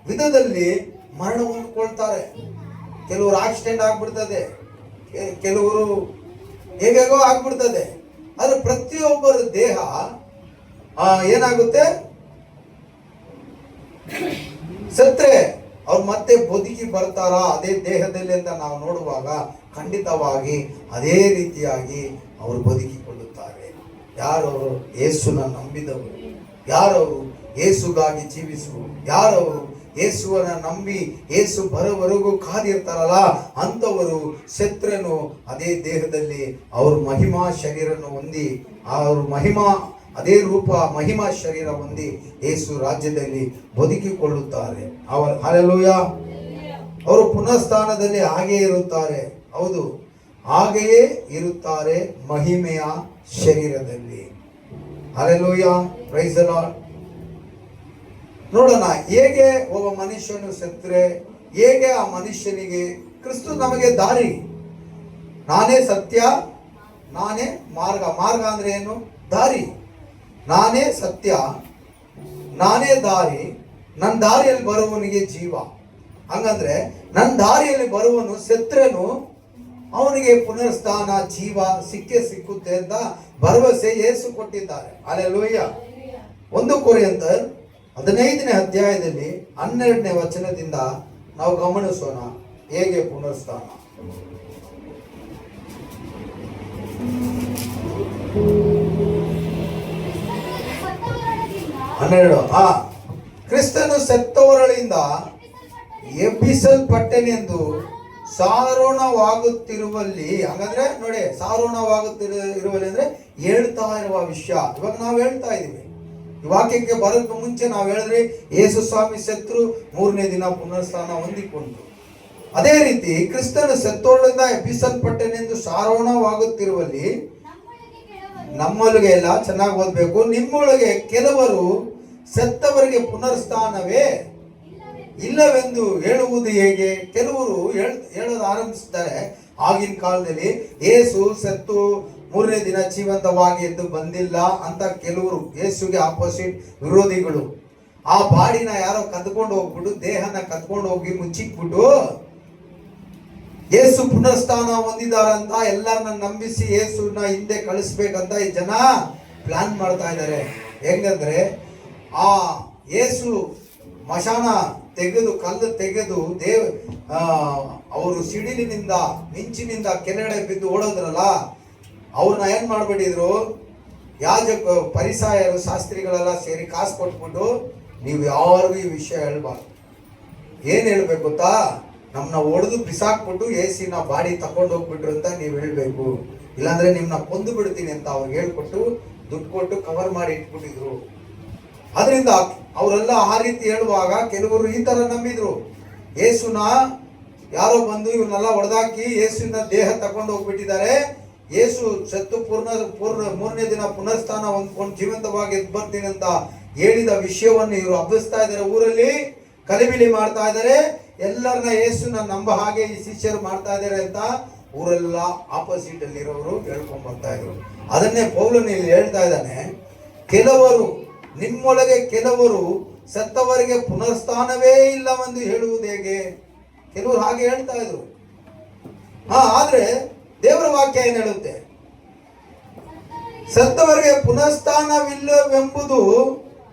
Speaker 1: ವಿಧದಲ್ಲಿ ಮರಣ ಹೊಂದ್ಕೊಳ್ತಾರೆ. ಕೆಲವರು ಆಕ್ಸಿಡೆಂಟ್ ಆಗ್ಬಿಡ್ತದೆ, ಕೆಲವರು ಹೇಗೋ ಆಗ್ಬಿಡ್ತದೆ. ಆದ್ರೆ ಪ್ರತಿಯೊಬ್ಬರ ದೇಹ ಏನಾಗುತ್ತೆ, ಸತ್ರೆ ಅವ್ರು ಮತ್ತೆ ಬದುಕಿ ಬರ್ತಾರ ಅದೇ ದೇಹದಲ್ಲಿ ಅಂತ ನಾವು ನೋಡುವಾಗ ಖಂಡಿತವಾಗಿ ಅದೇ ರೀತಿಯಾಗಿ ಅವರು ಬದುಕಿಕೊಳ್ಳುತ್ತಾರೆ. ಯಾರವರು? ಯೇಸುನ ನಂಬಿದವರು. ಯಾರವರು? ಯೇಸುಗಾಗಿ ಜೀವಿಸುವರು. ಯಾರವರು? ಯೇಸುವನ್ನ ನಂಬಿ ಯೇಸು ಬರೋವರೆಗೂ ಕಾದಿರ್ತಾರಲ್ಲ ಅಂತವರು ಸತ್ರೇನು ಅದೇ ದೇಹದಲ್ಲಿ ಅವರು ಮಹಿಮಾ ಶರೀರವನ್ನು ಹೊಂದಿ, ಅವರು ಅದೇ ರೂಪ ಮಹಿಮಾ ಶರೀರ ಹೊಂದಿ ಯೇಸು ರಾಜ್ಯದಲ್ಲಿ ಬದುಕಿಕೊಳ್ಳುತ್ತಾರೆ. ಹಲ್ಲೆಲೂಯ. ಅವರು ಪುನಃಸ್ಥಾನದಲ್ಲಿ ಹಾಗೆಯೇ ಇರುತ್ತಾರೆ. ಹೌದು, ಹಾಗೆಯೇ ಇರುತ್ತಾರೆ ಮಹಿಮೆಯ ಶರೀರದಲ್ಲಿ. ಹಲ್ಲೆಲೂಯ. Praise the Lord. ನೋಡೋಣ, ಹೇಗೆ ಒಬ್ಬ ಮನುಷ್ಯನು ಸತ್ತರೆ ಹೇಗೆ ಆ ಮನುಷ್ಯನಿಗೆ ಕ್ರಿಸ್ತ ನಮಗೆ ದಾರಿ. ನಾನೇ ಸತ್ಯ, ನಾನೇ ಮಾರ್ಗ. ಮಾರ್ಗ ಅಂದ್ರೆ ಏನು? ದಾರಿ. ನಾನೇ ಸತ್ಯ, ನಾನೇ ದಾರಿ, ನನ್ನ ದಾರಿಯಲ್ಲಿ ಬರುವವನಿಗೆ ಜೀವ. ಹಂಗಂದ್ರೆ ನನ್ನ ದಾರಿಯಲ್ಲಿ ಬರುವನು ಸತ್ರೇನು ಅವನಿಗೆ ಪುನರ್ಸ್ಥಾನ ಜೀವ ಸಿಕ್ಕುತ್ತೆ ಅಂತ ಭರವಸೆ ಯೇಸು ಕೊಟ್ಟಿದ್ದಾರೆ. ಹಲ್ಲೆಲೂಯ. 1 ಕೊರಿಂಥರ್ 15ನೇ ಅಧ್ಯಾಯದಲ್ಲಿ 12ನೇ ವಚನದಿಂದ ನಾವು ಗಮನಿಸೋಣ ಹೇಗೆ ಪುನರ್ಸ್ಥಾನ. 12 ಕ್ರಿಸ್ತನು ಸತ್ತವರಳಿಂದ ಎಬ್ಬಿಸಲ್ಪಟ್ಟನೆಂದು ಸಾರೋಣವಾಗುತ್ತಿರುವಲ್ಲಿ. ಹಾಗಾದ್ರೆ ನೋಡಿ, ಸಾರೋಣವಾಗುತ್ತಿರುವಲ್ಲಿ ಅಂದ್ರೆ ಹೇಳ್ತಾ ಇರುವ ವಿಷಯ. ಇವಾಗ ನಾವು ಹೇಳ್ತಾ ಇದೀವಿ, ಈ ವಾಕ್ಯಕ್ಕೆ ಬರೋಕ್ಕೆ ಮುಂಚೆ ನಾವು ಹೇಳಿದ್ರೆ ಯೇಸು ಸ್ವಾಮಿ ಸತ್ರು 3ನೇ ದಿನ ಪುನರ್ಸ್ಥಾನ ಹೊಂದಿಕೊಂಡ್ರು. ಅದೇ ರೀತಿ ಕ್ರಿಸ್ತನು ಸತ್ತೋಳಿಂದ ಎಬ್ಬಿಸಲ್ಪಟ್ಟನೆಂದು ಸಾರೋಣವಾಗುತ್ತಿರುವಲ್ಲಿ ನಮ್ಮೊಳಗೆ ಎಲ್ಲ ಚೆನ್ನಾಗಿ ಓದ್ಬೇಕು. ನಿಮ್ಮೊಳಗೆ ಕೆಲವರು ಸತ್ತವರಿಗೆ ಪುನರ್ಸ್ಥಾನವೇ ಇಲ್ಲವೆಂದು ಹೇಳುವುದು ಹೇಗೆ? ಕೆಲವರು ಹೇಳೋದು ಆರಂಭಿಸ್ತಾರೆ. ಆಗಿನ ಕಾಲದಲ್ಲಿ ಯೇಸು ಸತ್ತು 3ನೇ ದಿನ ಜೀವಂತವಾಗಿ ಎದ್ದು ಬಂದಿಲ್ಲ ಅಂತ ಕೆಲವರು, ಯೇಸುಗೆ ಆಪೋಸಿಟ್ ವಿರೋಧಿಗಳು. ಆ ಬಾಡಿನ ಯಾರೋ ಕದ್ಕೊಂಡು ಹೋಗ್ಬಿಟ್ಟು, ದೇಹನ ಕದ್ಕೊಂಡು ಹೋಗಿ ಮುಚ್ಚಿಕ್ಬಿಟ್ಟು ಯೇಸು ಪುನರ್ಸ್ಥಾನ ಹೊಂದಿದಾರಂತ ಎಲ್ಲರನ್ನ ನಂಬಿಸಿ ಯೇಸುನ ಹಿಂದೆ ಕಳಿಸ್ಬೇಕಂತ ಈ ಜನ ಪ್ಲಾನ್ ಮಾಡ್ತಾ ಇದ್ದಾರೆ. ಹೆಂಗಂದ್ರೆ ಆ ಯೇಸು ಮಶಾನ ಕಲ್ಲು ತೆಗೆದು ಅವರು ಸಿಡಿಲಿನಿಂದ ಮಿಂಚಿನಿಂದ ಕೆಳಗಡೆ ಬಿದ್ದು ಓಡೋದ್ರಲ್ಲ, ಅವ್ರನ್ನ ಏನ್ ಮಾಡ್ಬಿಟ್ಟಿದ್ರು, ಯಾಜಕ ಪರಿಸಾಯರು ಶಾಸ್ತ್ರಿಗಳೆಲ್ಲ ಸೇರಿ ಕಾಸು ಕೊಟ್ಬಿಟ್ಟು ನೀವು ಯಾರಿಗೂ ಈ ವಿಷಯ ಹೇಳ್ಬಾರ್ದು. ಏನ್ ಹೇಳ್ಬೇಕು ಗೊತ್ತಾ, ನಮ್ಮನ್ನ ಹೊಡೆದು ಬಿಸಾಕ್ಬಿಟ್ಟು ಏಸಿನ ಬಾಡಿ ತಕೊಂಡು ಹೋಗ್ಬಿಟ್ರು ಅಂತ ನೀವು ಹೇಳ್ಬೇಕು, ಇಲ್ಲಾಂದ್ರೆ ನಿಮ್ನ ಕೊಂದು ಬಿಡ್ತೀನಿ ಅಂತ ಅವ್ರಿಗೆ ಹೇಳ್ಕೊಟ್ಟು ದುಡ್ಡು ಕೊಟ್ಟು ಕವರ್ ಮಾಡಿ ಇಟ್ಬಿಟ್ಟಿದ್ರು. ಅದರಿಂದ ಅವರೆಲ್ಲ ಆ ರೀತಿ ಹೇಳುವಾಗ ಕೆಲವರು ಈ ತರ ನಂಬಿದ್ರು. ಯೇಸುನ ಯಾರೋ ಬಂದು ಇವ್ರನ್ನೆಲ್ಲ ಹೊಡೆದಾಕಿ ಯೇಸುವಿನ ದೇಹ ತಕೊಂಡು ಹೋಗ್ಬಿಟ್ಟಿದ್ದಾರೆ, ಯೇಸು ಸತ್ತು ಮೂರನೇ ದಿನ ಪುನರ್ಸ್ಥಾನ ಹೊಂದ್ಕೊಂಡು ಜೀವಂತವಾಗಿ ಎದ್ದು ಬರ್ತೀನಿ ಅಂತ ಹೇಳಿದ ವಿಷಯವನ್ನು ಇವರು ಹಬ್ಬಿಸ್ತಾ ಇದ್ದಾರೆ, ಊರಲ್ಲಿ ಕಲಿಬಿಲಿ ಮಾಡ್ತಾ ಇದ್ದಾರೆ, ಎಲ್ಲರನ್ನ ಯೇಸುನ ನಂಬ ಹಾಗೆ ಈ ಶಿಷ್ಯರು ಮಾಡ್ತಾ ಇದ್ದಾರೆ ಅಂತ ಊರೆಲ್ಲ ಆಪೋಸಿಟ್ ಅಲ್ಲಿ ಇರೋರು ಹೇಳ್ಕೊಂಡ್ ಬರ್ತಾ ಇದ್ರು. ಅದನ್ನೇ ಪೌಲನು ಇಲ್ಲಿ ಹೇಳ್ತಾ ಇದ್ದಾನೆ, ಕೆಲವರು ನಿಮ್ಮೊಳಗೆ ಕೆಲವರು ಸತ್ತವರಿಗೆ ಪುನರ್ಸ್ಥಾನವೇ ಇಲ್ಲವೆಂದು ಹೇಳುವುದು ಹೇಗೆ? ಕೆಲವರು ಹಾಗೆ ಹೇಳ್ತಾ ಇದ್ರು. ಆದ್ರೆ ದೇವರ ವಾಕ್ಯ ಏನ್ ಹೇಳುತ್ತೆ? ಸತ್ತವರಿಗೆ ಪುನರ್ಸ್ಥಾನವಿಲ್ಲವೆಂಬುದು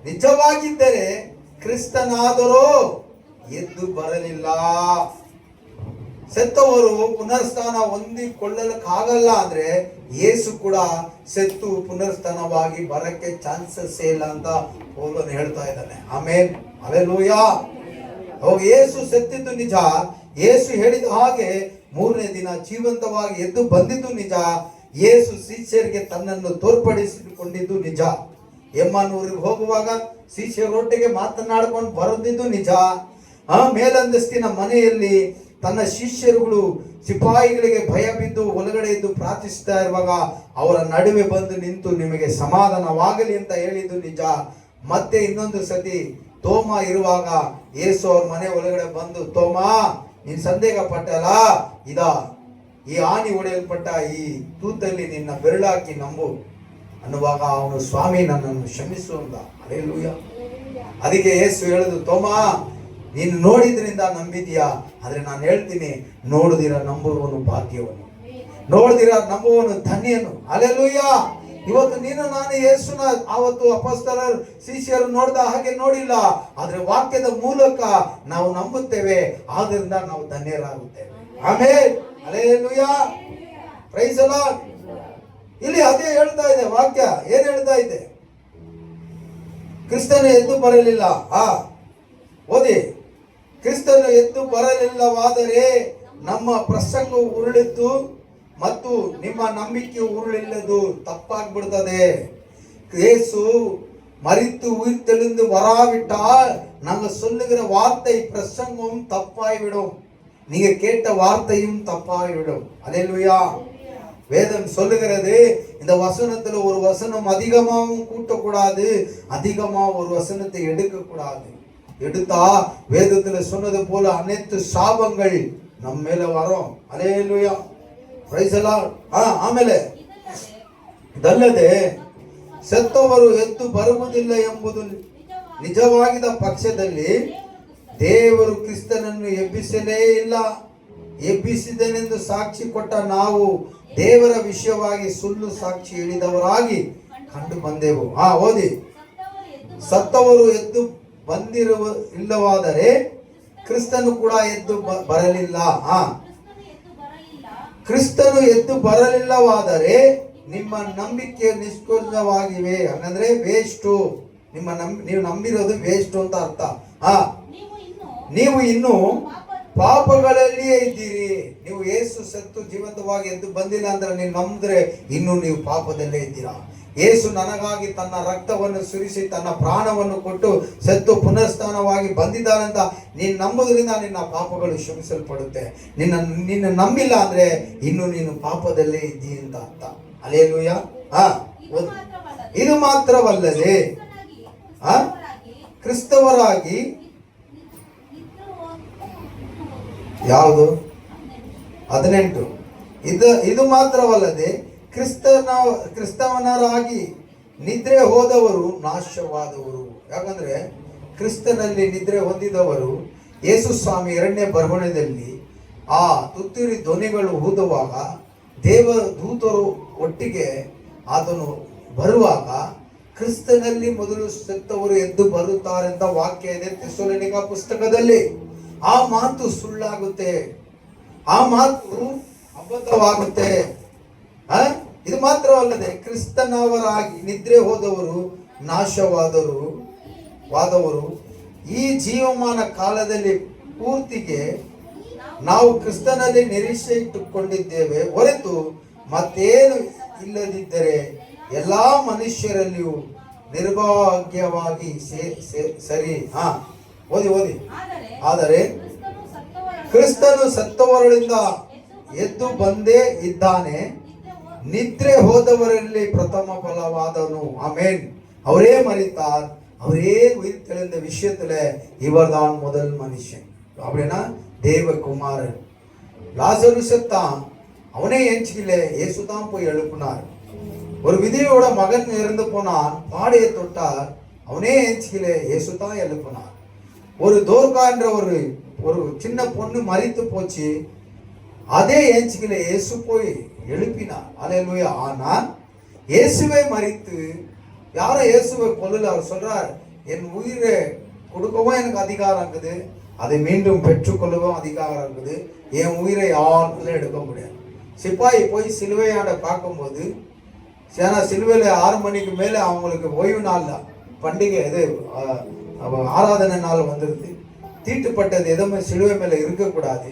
Speaker 1: ನಿಜವಾಗಿದ್ದರೆ ಕ್ರಿಸ್ತನಾದರೂ ಎದ್ದು ಬರಲಿಲ್ಲ. ಸತ್ತವರು ಪುನರ್ಸ್ಥಾನ ಹೊಂದಿಕೊಳ್ಳಕ್ಕಾಗಲ್ಲ ಅಂದ್ರೆ ಯೇಸು ಕೂಡ ಸತ್ತು ಪುನರ್ಸ್ಥಾನವಾಗಿ ಬರಕ್ಕೆ ಚಾನ್ಸಸ್ ಇಲ್ಲ ಅಂತ ಪೌಲನು ಹೇಳ್ತಾ ಇದ್ದಾನೆ. ಆಮೇಲೆ ಹಲ್ಲೆಲೂಯಾ. ಅವಾಗ ಯೇಸು ಸತ್ತಿದ್ದು ನಿಜ, ಯೇಸು ಹೇಳಿದ ಹಾಗೆ ಮೂರನೇ ದಿನ ಜೀವಂತವಾಗಿ ಎದ್ದು ಬಂದಿದ್ದು ನಿಜ, ಯೇಸು ಶಿಷ್ಯರಿಗೆ ತನ್ನನ್ನು ತೋರ್ಪಡಿಸಿಕೊಂಡಿದ್ದು ನಿಜ, ಎಮ್ಮನೂರಿಗೆ ಹೋಗುವಾಗ ಶಿಷ್ಯರೊಟ್ಟಿಗೆ ಮಾತನಾಡ್ಕೊಂಡು ಬರೆದಿದ್ದು ನಿಜ, ಮೇಲಂದಸ್ತಿನ ಮನೆಯಲ್ಲಿ ತನ್ನ ಶಿಷ್ಯರುಗಳು ಸಿಪಾಯಿಗಳಿಗೆ ಭಯ ಬಿದ್ದು ಒಳಗಡೆ ಇದ್ದು ಪ್ರಾರ್ಥಿಸ್ತಾ ಇರುವಾಗ ಅವರ ನಡುವೆ ಬಂದು ನಿಂತು ನಿಮಗೆ ಸಮಾಧಾನವಾಗಲಿ ಅಂತ ಹೇಳಿದ್ದು ನಿಜ. ಮತ್ತೆ ಇನ್ನೊಂದು ಸತಿ ತೋಮ ಇರುವಾಗ ಯೇಸು ಅವ್ರ ಮನೆ ಒಳಗಡೆ ಬಂದು, ತೋಮ ನೀನ್ ಸಂದೇಹ ಪಟ್ಟಲ್ಲ, ಈ ಆಣಿ ಹೊಡೆಯಲ್ಪಟ್ಟ ಈ ತೂತಲ್ಲಿ ನಿನ್ನ ಬೆರಳಾಕಿ ನಂಬು ಅನ್ನುವಾಗ ಅವನು, ಸ್ವಾಮಿ ನನ್ನನ್ನು ಕ್ಷಮಿಸು ಅಂದ. ಹಲ್ಲೆಲೂಯಾ. ಅದಕ್ಕೆ ಯೇಸು ಹೇಳುದು, ತೋಮ ನೀನು ನೋಡಿದ್ರಿಂದ ನಂಬಿದ್ಯಾ, ಆದ್ರೆ ನಾನು ಹೇಳ್ತೀನಿ, ನೋಡಿದಿರ ನಂಬುವವನು ಭಾಗ್ಯವನು, ನೋಡಿದಿರ ನಂಬುವವನು ಧನ್ಯನು. ಹಲ್ಲೆಲೂಯಾ. ಇವತ್ತು ನೀನು ನಾನು ಯೇಸುನ ಆವತ್ತು ಅಪೊಸ್ತಲರು ಶಿಷ್ಯರು ನೋಡಿದ ಹಾಗೆ ನೋಡಿಲ್ಲ, ಆದ್ರೆ ವಾಕ್ಯದ ಮೂಲಕ ನಾವು ನಂಬುತ್ತೇವೆ, ಆದ್ರಿಂದ ನಾವು ಧನ್ಯರಾಗುತ್ತೇವೆ. ಆಮೇಲೆ ಹಲ್ಲೆಲೂಯಾ, ಪ್ರೈಸ್ ದಿ ಲಾರ್ಡ್. ಇಲ್ಲಿ ಅದೇ ಹೇಳ್ತಾ ಇದೆ ವಾಕ್ಯ. ಏನ್ ಹೇಳ್ತಾ ಇದೆ? ಕ್ರಿಸ್ತನು ಎದ್ದು ಬರಲಿಲ್ಲ. ಓದಿ, ಕ್ರಿಸ್ತನು ಎದ್ದು ಬರಲಿಲ್ಲವಾದರೆ ನಮ್ಮ ಪ್ರಸಂಗ ಉರುಳಿತ್ತು ಮತ್ತು ನಿಮ್ಮ ನಂಬಿಕೆ ಉರುಳಿಲ್ಲದು. ತಪ್ಪಾಗ್ಬಿಡ್ತದೆ. ಯೇಸು மரித்து உயிர் தெளிந்து வராவிட்டால் நாங்கள் சொல்லுகிற வார்த்தை பிரசங்கமும் தப்பாய்விடும், நீங்க கேட்ட வார்த்தையும் தப்பாய்விடும். அல்லேலூயா. வேதம் சொல்லுகிறது, இந்த வசனத்துல ஒரு வசனம் அதிகமாகவும் கூட்டக்கூடாது, அதிகமா ஒரு வசனத்தை எடுக்க கூடாது. எடுத்தா வேதத்துல சொன்னது போல அனைத்து சாபங்கள் நம்ம மேல வரும். அல்லேலூயா, ಪ್ರೈಸ್ ದಿ ಲಾರ್ಡ್. ಆಮೇಲೆ ಇದಲ್ಲದೆ ಸತ್ತವರು ಎದ್ದು ಬರುವುದಿಲ್ಲ ಎಂಬುದು ನಿಜವಾಗಿದ್ದ ಪಕ್ಷದಲ್ಲಿ ದೇವರು ಕ್ರಿಸ್ತನನ್ನು ಎಬ್ಬಿಸಲೇ ಇಲ್ಲ. ಎಬ್ಬಿಸಿದನೆಂದು ಸಾಕ್ಷಿ ಕೊಟ್ಟ ನಾವು ದೇವರ ವಿಷಯವಾಗಿ ಸುಳ್ಳು ಸಾಕ್ಷಿ ಹೇಳಿದವರಾಗಿ ಕಂಡು ಬಂದೆವು. ಓದಿ, ಸತ್ತವರು ಎದ್ದು ಬಂದಿರುವ ಇಲ್ಲವಾದರೆ ಕ್ರಿಸ್ತನು ಕೂಡ ಎದ್ದು ಬರಲಿಲ್ಲ. ಕ್ರಿಸ್ತನು ಎದ್ದು ಬರಲಿಲ್ಲವಾದರೆ ನಿಮ್ಮ ನಂಬಿಕೆ ನಿಷ್ಫಲವಾಗಿವೆ. ಹಂಗಂದ್ರೆ ವೇಸ್ಟು, ನೀವು ನಂಬಿರೋದು ವೇಸ್ಟ್ ಅಂತ ಅರ್ಥ. ನೀವು ಇನ್ನು ಪಾಪಗಳಲ್ಲಿಯೇ ಇದ್ದೀರಿ. ನೀವು ಯೇಸು ಸತ್ತು ಜೀವಂತವಾಗಿ ಎದ್ದು ಬಂದಿಲ್ಲ ಅಂದ್ರೆ ನೀವು ನಂಬಿದ್ರೆ ಇನ್ನು ನೀವು ಪಾಪದಲ್ಲೇ ಇದ್ದೀರಾ. ಯೇಸು ನನಗಾಗಿ ತನ್ನ ರಕ್ತವನ್ನು ಸುರಿಸಿ ತನ್ನ ಪ್ರಾಣವನ್ನು ಕೊಟ್ಟು ಸತ್ತು ಪುನರ್ಸ್ಥಾನವಾಗಿ ಬಂದಿದ್ದಾನಂತ ನೀನು ನಂಬುವುದರಿಂದ ನಿನ್ನ ಪಾಪಗಳು ಕ್ಷಮಿಸಲ್ಪಡುತ್ತೆ. ನಿನ್ನ ನಂಬಿಲ್ಲ ಅಂದ್ರೆ ಇನ್ನು ನೀನು ಪಾಪದಲ್ಲೇ ಇದ್ದೀ ಅಂತ ಅರ್ಥ. ಹಲ್ಲೆಲೂಯಾ. ಇದು ಮಾತ್ರವಲ್ಲದೆ ಕ್ರಿಸ್ತವರಾಗಿ ಯಾವುದು 18 ಇದು ಮಾತ್ರವಲ್ಲದೆ ಕ್ರಿಸ್ತವನರಾಗಿ ನಿದ್ರೆ ಹೋದವರು ನಾಶವಾದವರು. ಯಾಕಂದ್ರೆ ಕ್ರಿಸ್ತನಲ್ಲಿ ನಿದ್ರೆ ಹೊಂದಿದವರು ಯೇಸು ಸ್ವಾಮಿ 2ನೇ ಬರವಣಿಗೆಯಲ್ಲಿ ಆ ತುತ್ತೂರಿ ಧ್ವನಿಗಳು ಊದುವಾಗ ದೇವ ದೂತರು ಒಟ್ಟಿಗೆ ಆತನು ಬರುವಾಗ ಕ್ರಿಸ್ತನಲ್ಲಿ ಮೊದಲು ಸತ್ತವರು ಎದ್ದು ಬರುತ್ತಾರೆ ಅಂತ ವಾಕ್ಯ ಇದೆ ಥೆಸಲೋನಿಕ ಪುಸ್ತಕದಲ್ಲಿ. ಆ ಮಾತು ಸುಳ್ಳಾಗುತ್ತೆ, ಆ ಮಾತು ಅಬದ್ಧವಾಗುತ್ತೆ. ಇದು ಮಾತ್ರವಲ್ಲದೆ ಕ್ರಿಸ್ತನವರಾಗಿ ನಿದ್ರೆ ಹೋದವರು ನಾಶವಾದವರು ಈ ಜೀವಮಾನ ಕಾಲದಲ್ಲಿ ಪೂರ್ತಿಗೆ ನಾವು ಕ್ರಿಸ್ತನಲ್ಲಿ ನಿರೀಕ್ಷೆ ಇಟ್ಟುಕೊಂಡಿದ್ದೇವೆ ಹೊರತು ಮತ್ತೇನು ಇಲ್ಲದಿದ್ದರೆ ಎಲ್ಲಾ ಮನುಷ್ಯರಲ್ಲಿಯೂ ನಿರ್ಭಾಗ್ಯವಾಗಿ ಸರಿ. ಓದಿ. ಆದರೆ ಕ್ರಿಸ್ತನು ಸತ್ತವರಳಿಂದ ಎದ್ದು ಬಂದೇ ಇದ್ದಾನೆ, ನಿದ್ರೆ ಹೋದವರಲ್ಲಿ ಪ್ರಥಮ ಫಲವಾದನು. ஆமென். அவரே மரித்தார், அவரே உயிர் தெழுந்த விஷயத்துல இவர்தான் முதல் மனுஷன். அப்படின்னா தேவகுமாரன். லாசரு செத்தான், அவனே எஞ்சிக்கல, இயேசு தான் போய் எழுப்பினார். ஒரு விதவையோட மகன் இறந்து போனான், பாடையை தொட்டார், அவனே எஞ்சிக்கல, இயேசு தான் எழுப்பினார். ஒரு தோர்கா என்ற ஒரு சின்ன பொண்ணு மரித்து போச்சு, அதே எஞ்சிக்கல, இயேசு போய் எழுப்பினார். அல்லேலூயா. ஆனால் இயேசுவை மரித்து யாரும் இயேசுவை கொல்லல. அவர் சொல்றார், என் உயிரை கொடுக்கவும் எனக்கு அதிகாரம் இருக்குது, அதை மீண்டும் பெற்றுக்கொள்ளவும் அதிகாரம் இருக்குது, என் உயிரை யாருக்கும் எடுக்க முடியாது. சிப்பாய் போய் சிலுவையாண்ட பார்க்கும்போது, ஏன்னா சிலுவையில் 6 மணிக்கு மேலே அவங்களுக்கு ஓய்வு நாள் பண்டிகை இது ஆராதனை நாள் வந்துடுது. தீட்டுப்பட்டது எதுவுமே சிலுவை மேலே இருக்கக்கூடாது,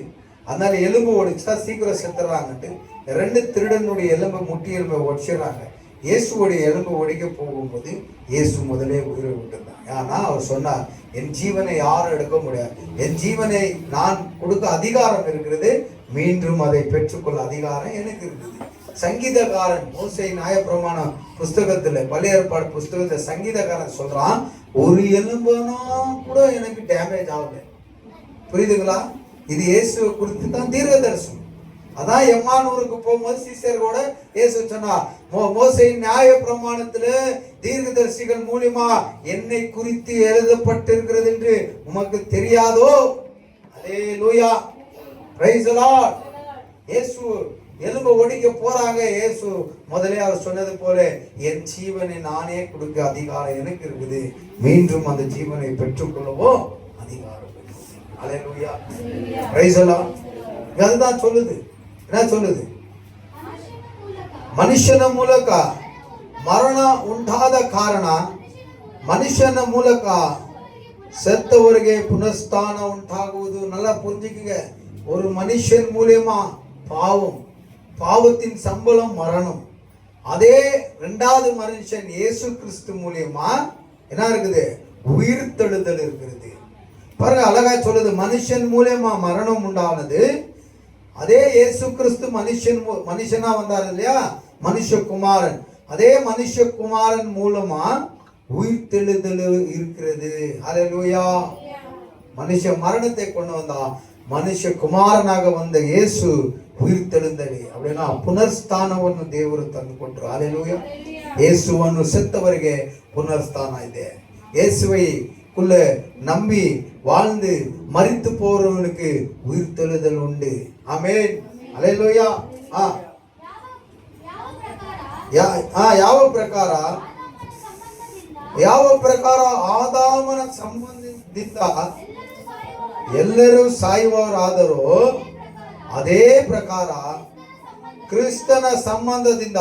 Speaker 1: அதனால எலும்பு ஒடிச்சா சீக்கிரம் செத்துறாங்கன்ட்டு 2 திருடனுடைய எலும்பு முட்டி எலும்பை ஒடிச்சிடறாங்க. இயேசுடைய எலும்பு ஒடிக்க போகும்போது இயேசு முதலே உயிரை விட்டுருந்தாங்க. ஆனா அவர் சொன்னார், என் ஜீவனை யாரும் எடுக்க முடியாது, என் ஜீவனை நான் கொடுக்க அதிகாரம் இருக்கிறது, மீண்டும் அதை பெற்றுக்கொள்ள அதிகாரம் எனக்கு இருக்குது. சங்கீதக்காரன் மோசே நியாயப்பிரமாண புஸ்தகத்துல, பழைய ஏற்பாடு புஸ்தகத்துல சங்கீதக்காரன் சொல்றான், ஒரு எலும்புனா கூட எனக்கு டேமேஜ் ஆகல. புரியுதுங்களா? இது இயேசுவை குறித்து தான் தீர்க்க தரிசனம். அதான் எம்மானூருக்கு போகும்போது சீசரோட இயேசு சொன்னார், மோசேயின் நியாய பிரமாணத்துல தீர்க்கதரிசிகள் மூலியமா என்னை குறித்து எழுதப்பட்டிருக்கிறது என்று உமக்கு தெரியாதோ? அல்லேலூயா, பிரைஸ் தி லார்ட். இயேசு எலும்பு ஒடிக்க போறாங்க. இயேசு முதலே அவர் சொன்னது போல, என் ஜீவனை நானே கொடுக்க அதிகாரம் எனக்கு இருக்குது, மீண்டும் அந்த ஜீவனை பெற்றுக்கொள்ளவோ அதிகாரம். அல்லேலூயா, பிரைஸ் தி லார்ட். அதுதான் சொல்லுது. என்ன சொல்லுது? ಮನುಷ್ಯನ ಮೂಲಕ ಮರಣ ಉಂಟಾದ ಕಾರಣ ಮನುಷ್ಯನ ಮೂಲಕ செத்தவರಿಗೆ புனஸ்தான உண்டாகுவது. நல்லா புரிஞ்சுக்குங்க. ஒரு மனுஷன் மூலியமா பாவத்தின் சம்பளம் மரணம். அதே 2வது மனுஷன் இயேசு கிறிஸ்து மூலியமா என்ன இருக்குது? உயிர்த்தெழுதல் இருக்கிறது. பாருங்க, அழகா சொல்லுது. மனுஷன் மூலியமா மரணம் உண்டானது, அதே இயேசு கிறிஸ்து மனுஷனா வந்தார் இல்லையா, மனுஷகுமாரன், அதே மனுஷகுமாரன் மூலமா உயிர்த்தெழுதல் இருக்கிறது. அல்லேலூயா. மனுஷ மரணத்தை கொண்டு வந்தா, ಮನುಷ್ಯಕುಮಾರನಾಗ ಬಂದ ಯೇಸು ಉಯಿರ್ತೆಳುಂದಲಿ. அப்படின்னா ಪುನರ್ಸ್ಥಾನವನ್ನು ದೇವರು ತಂದು ಕೊಟ್ಟರು. ಹಲ್ಲೆಲೂಯಾ. ಯೇಸುವನ್ನು செத்தவರಿಗೆ புனர்ஸ்தான ಇದೆ. இயேசுவை குள்ள நம்பி வாழ்ந்து மரித்து போறவனுக்கு உயிர்த்தெழுதல் உண்டு. ஆமென். ஹல்லேலூயா. ಯಾವ ಪ್ರಕಾರ ಆದಾಮನ ಸಂಬಂಧದಿಂದ ಎಲ್ಲರೂ ಸಾಯುವವರಾದರೂ, ಅದೇ ಪ್ರಕಾರ ಕ್ರಿಸ್ತನ ಸಂಬಂಧದಿಂದ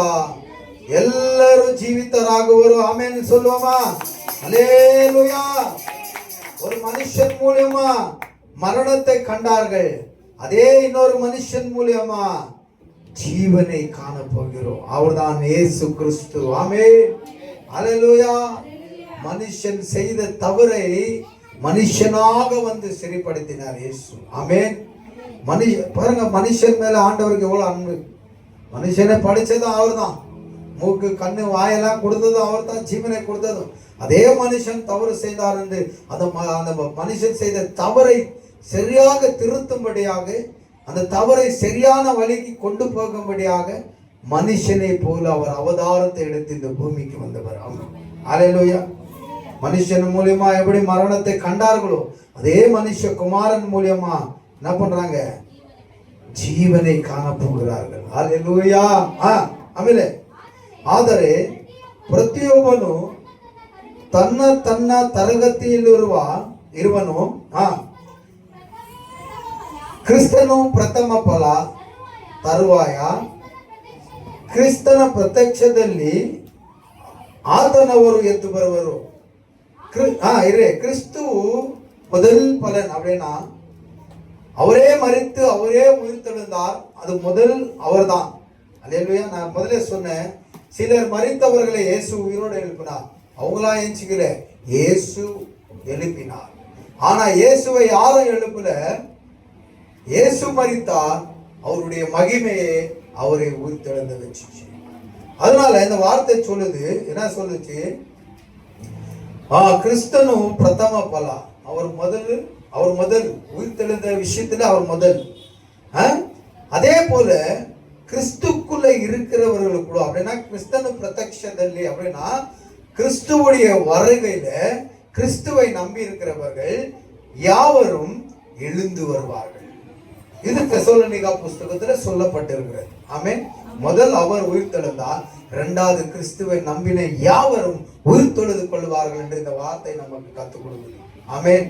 Speaker 1: ಎಲ್ಲರೂ ಜೀವಿತರಾಗುವರು. ಆಮೆನ್ சொல்லுவோமா? அல்லேலூயா. ஒரு மனுஷன் மூலமா மரணத்தை கண்டார்கள், அதே இன்னொரு மனுஷன் மூலமா ஜீவனை காண போகிறோம். அவர்தான் இயேசு கிறிஸ்து. ஆமென். அல்லேலூயா. மனுஷன் செய்த தவறை மனுஷனாக வந்து சரிப்படுத்தினார் இயேசு. ஆமென். பாருங்க, மனுஷன் மேல ஆண்டவருக்கு எவ்வளவு அன்பு. மனுஷனை படிச்சதும் அவர் தான், மூக்கு கண்ணு வாயெல்லாம் கொடுத்ததும் அவர் தான், ஜீவனை கொடுத்ததும் அதே மனுஷன் தவறு செய்தார் என்று அந்த மனுஷன் செய்த தவறை சரியாக திருத்தும்படியாக, அந்த தவறை சரியான வழிக்கு கொண்டு போகும்படியாக மனுஷனை போல அவர் அவதாரத்தை எடுத்து இந்த பூமிக்கு வந்தவர். அல்லேலூயா. மனுஷன் மூலியமா எப்படி மரணத்தை கண்டார்களோ, அதே மனுஷ குமாரன் மூலியமா என்ன பண்றாங்க? ಜೀವನೆ ಕಾಣಪೋகிறார்கள். அல்லேலூயா. ಆಮೇಲೆ ಆದರೆ ಪ್ರತಿಯೊಬ್ಬನು ತನ್ನ ತರಗತಿಯಲ್ಲಿರುವ ಇರುವನು. ಕ್ರಿಸ್ತನು ಪ್ರಥಮ ಫಲ, ತರುವಾಯ ಕ್ರಿಸ್ತನ ಪ್ರತ್ಯಕ್ಷದಲ್ಲಿ ಆತನವರು ಎದ್ದು ಬರುವರು. கிறிஸ்துவு முதல் பலன் அப்படின்னா அவரே மரித்து அவரே உயிர்த்தெழுந்தார். அது முதல் அவர் தான். அல்லேலூயா. நான் முதல்ல சொன்னேன், சிலர் மரித்தவர்களை இயேசு உயிரோடு எழுப்பினார். அவங்களா ஏஞ்சிக்கல, இயேசு எழுப்பினார். ஆனா இயேசுவை யாரும் எழுப்பல. இயேசு மரித்தார், அவருடைய மகிமையே அவரை உயிர்த்தெழுந்த வச்சுச்சு. அதனால இந்த வார்த்தை சொல்லுது, என்ன சொல்லுச்சு? கிறிஸ்தனு பிரதம பலா, அவர் முதல் உயிர்த்தெழுந்த விஷயத்துல அவர் முதல். அதே போல கிறிஸ்துக்குள்ள இருக்கிறவர்கள் கூட அப்படின்னா கிறிஸ்தனு பிரத்யக்ஷದಲ್ಲಿ அப்படின்னா கிறிஸ்துவுடைய வருகையில கிறிஸ்துவை நம்பி இருக்கிறவர்கள் யாவரும் எழுந்து வருவார்கள். இது தெசலோனிகா புஸ்தகத்துல சொல்லப்பட்டிருக்கிறது. ஆமென். முதல் அவர் உயிர்த்தெழுந்தார், இரண்டாவது கிறிஸ்துவை நம்பின யாவரும் உயிர்த்தெழுது கொள்வார்கள் என்று இந்த வார்த்தை நமக்கு கற்றுக் கொடுக்குது. ಆಮೇನ್.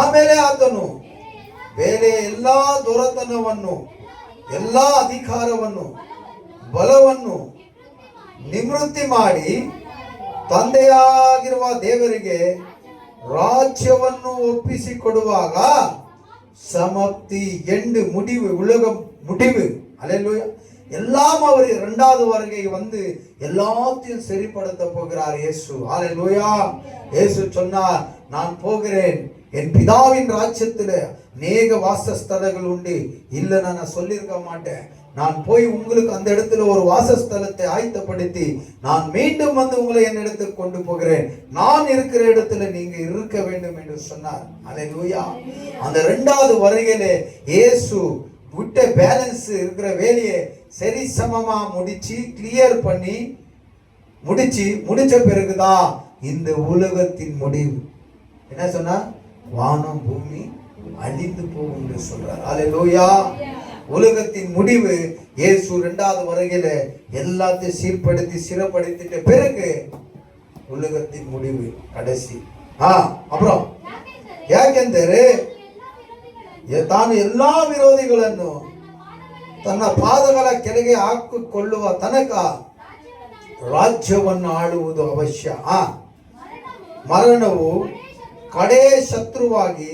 Speaker 1: ಆಮೇಲೆ ಆತನು ಬೇರೆ ಎಲ್ಲಾ ದೊರೆತನವನ್ನು, ಎಲ್ಲಾ ಅಧಿಕಾರವನ್ನು, ಬಲವನ್ನು ನಿವೃತ್ತಿ ಮಾಡಿ ತಂದೆಯಾಗಿರುವ ದೇವರಿಗೆ ರಾಜ್ಯವನ್ನು ಒಪ್ಪಿಸಿಕೊಡುವಾಗ சமப்தி எண்டு முடிவு, உலகம் முடிவு. அல்லேலூயா. எல்லாம் அவர் இரண்டாவது வருகை வந்து எல்லாத்தையும் சரிப்படுத்த போகிறார் இயேசு. அல்லேலூயா. இயேசு சொன்னார், நான் போகிறேன், என் பிதாவின் ராஜ்யத்துல அநேக வாசஸ்தலங்கள் உண்டு. இல்ல, நான் சொல்லியிருக்க மாட்டேன். நான் போய் உங்களுக்கு அந்த இடத்துல ஒரு வாசஸ்தலத்தை ஆயத்தப்படுத்தி நான் மீண்டும் வந்து உங்களை என் இடத்துக்கு கொண்டு போகிறேன். நான் இருக்கிற இடத்துல நீங்க இருக்க வேண்டும் என்று சொன்னார். அல்லேலூயா. அந்த இரண்டாவது வருகையிலே இயேசு விட்ட பேலன்ஸ் இருக்கிற வேலையை சரி சமமா முடிச்சு கிளியர் பண்ணி முடிச்ச பிறகுதான் இந்த உலகத்தின் முடிவு. என்ன சொன்னா? வானம் பூமி அழிந்து போகும் என்று சொல்றார். அல்லேலூயா. உலகத்தின் முடிவு இயேசு இரண்டாவது வருகையில எல்லாத்தையும் சீர்படுத்தி சிறப்படுத்திட்ட பிறகு உலகத்தின் முடிவு கடைசி. ಅப்புறம் ಯಾಕೆಂದರೆ ತಾನು ಎಲ್ಲಾ ವಿರೋಧಿಗಳನ್ನು ತನ್ನ ಪಾದಗಳ ಕೆಳಗೆ ಹಾಕಿಕೊಳ್ಳುವ ತನಕ ರಾಜ್ಯವನ್ನು ಆಳುವುದು ಅವಶ್ಯ. ಮರಣವು ಕಡೆ ಶತ್ರುವಾಗಿ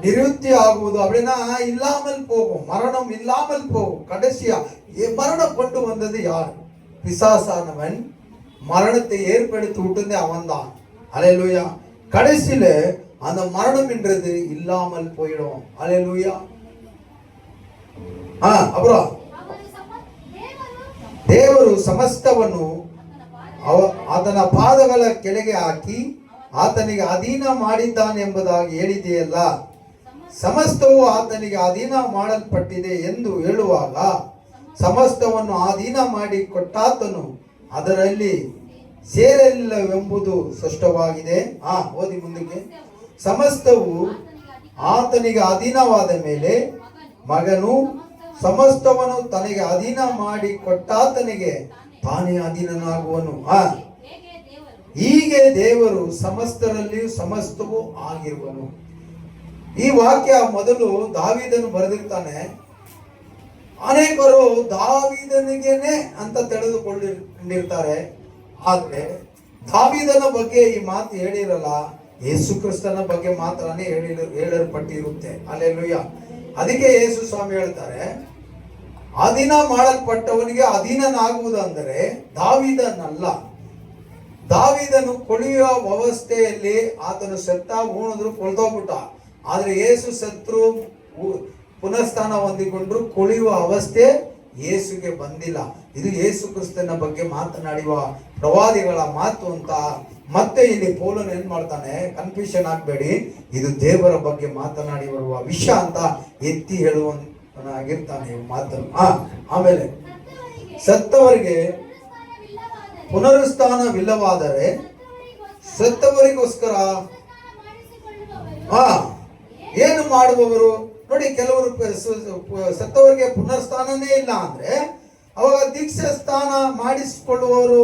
Speaker 1: நிறுத்தி ஆகுவது அப்படின்னா இல்லாமல் போகும். மரணம் இல்லாமல் போகும். கடைசியா மரணம் கொண்டு வந்தது யார்? பிசாசானவன் மரணத்தை ஏற்படுத்தி விட்டது அவன்தான். அல்லேலூயா. கடைசியில அந்த மரணம் என்றது இல்லாமல் போயிடும். அல்லேலூயா. அப்புறம் ದೇವರು ಸಮಸ್ತವನ್ನು ಆತನ ಪಾದಗಳ ಕೆಳಗೆ ಹಾಕಿ ಆತನಿಗೆ ಅಧೀನ ಮಾಡಿದ್ದಾನೆಂಬುದಾಗಿ ಹೇಳಿದೆಯಲ್ಲ. ಸಮಸ್ತವು ಆತನಿಗೆ ಅಧೀನ ಮಾಡಲ್ಪಟ್ಟಿದೆ ಎಂದು ಹೇಳುವಾಗ ಸಮಸ್ತವನ್ನು ಅಧೀನ ಮಾಡಿ ಕೊಟ್ಟಾತನು ಅದರಲ್ಲಿ ಸೇರಲಿಲ್ಲವೆಂಬುದು ಸ್ಪಷ್ಟವಾಗಿದೆ. ಓದಿ ಮುಂದಕ್ಕೆ. ಸಮಸ್ತವು ಆತನಿಗೆ ಅಧೀನವಾದ ಮೇಲೆ ಮಗನು ಸಮಸ್ತವನ್ನು ತನಗೆ ಅಧೀನ ಮಾಡಿ ಕೊಟ್ಟಾತನಿಗೆ ತಾನೇ ಅಧೀನನಾಗುವನು. ಹೀಗೆ ದೇವರು ಸಮಸ್ತರಲ್ಲಿಯೂ ಸಮಸ್ತವೂ ಆಗಿರುವನು. ಈ ವಾಕ್ಯ ಮೊದಲು ದಾವೀದನು ಬರೆದಿರ್ತಾನೆ. ಅನೇಕರು ದಾವೀದನಿಗೇನೆ ಅಂತ ತಿಳಿದುಕೊಂಡಿರ್ತಾರೆ. ಆದ್ರೆ ದಾವೀದನ ಬಗ್ಗೆ ಈ ಮಾತು ಹೇಳಿರಲ್ಲ, ಯೇಸು ಕ್ರಿಸ್ತನ ಬಗ್ಗೆ ಮಾತ್ರನೇ ಹೇಳಲ್ಪಟ್ಟಿರುತ್ತೆ. ಅಲ್ಲೇಲೂಯ. ಅದಕ್ಕೆ ಯೇಸು ಸ್ವಾಮಿ ಹೇಳ್ತಾರೆ, ಅಧೀನ ಮಾಡಲ್ಪಟ್ಟವನಿಗೆ ಅಧೀನನಾಗುವುದು ಅಂದರೆ ದಾವೀದನಲ್ಲ. ದಾವೀದನು ಕೊಳೆಯುವ ವ್ಯವಸ್ಥೆಯಲ್ಲಿ ಆತನು ಸತ್ತ ಉಣಿದ್ರು ಕೊಳ್ದೋಗ್ಬಿಟ್ಟ. ಆದ್ರೆ ಯೇಸು ಸತ್ರು ಪುನಃಸ್ಥಾನ ಹೊಂದಿಕೊಂಡ್ರು ಕೊಳೆಯುವ ಅವಸ್ಥೆ ಯೇಸುಗೆ ಬಂದಿಲ್ಲ. ಇದು ಯೇಸು ಕ್ರಿಸ್ತನ ಬಗ್ಗೆ ಮಾತನಾಡುವ ಪ್ರವಾದಿಗಳ ಮಾತು ಅಂತ. ಮತ್ತೆ ಇಲ್ಲಿ ಪೌಲನು ಏನ್ ಮಾಡ್ತಾನೆ, ಕನ್ಫ್ಯೂಷನ್ ಆಗ್ಬೇಡಿ, ಇದು ದೇವರ ಬಗ್ಗೆ ಮಾತನಾಡಿ ಬರುವ ವಿಷಯ ಅಂತ ಎತ್ತಿ ಹೇಳುವನಾಗಿರ್ತಾನೆ ಮಾತನ್ನು. ಆಮೇಲೆ ಸತ್ತವರಿಗೆ ಪುನರುತ್ಥಾನವಿಲ್ಲವಾದರೆ ಸತ್ತವರಿಗೋಸ್ಕರ ಏನು ಮಾಡುವವರು? ನೋಡಿ, ಕೆಲವರು ಸತ್ತವರಿಗೆ ಪುನರ್ಸ್ಥಾನನೇ ಇಲ್ಲ ಅಂದ್ರೆ ಅವಾಗ ದೀಕ್ಷಾ ಸ್ಥಾನ ಮಾಡಿಸಿಕೊಳ್ಳುವವರು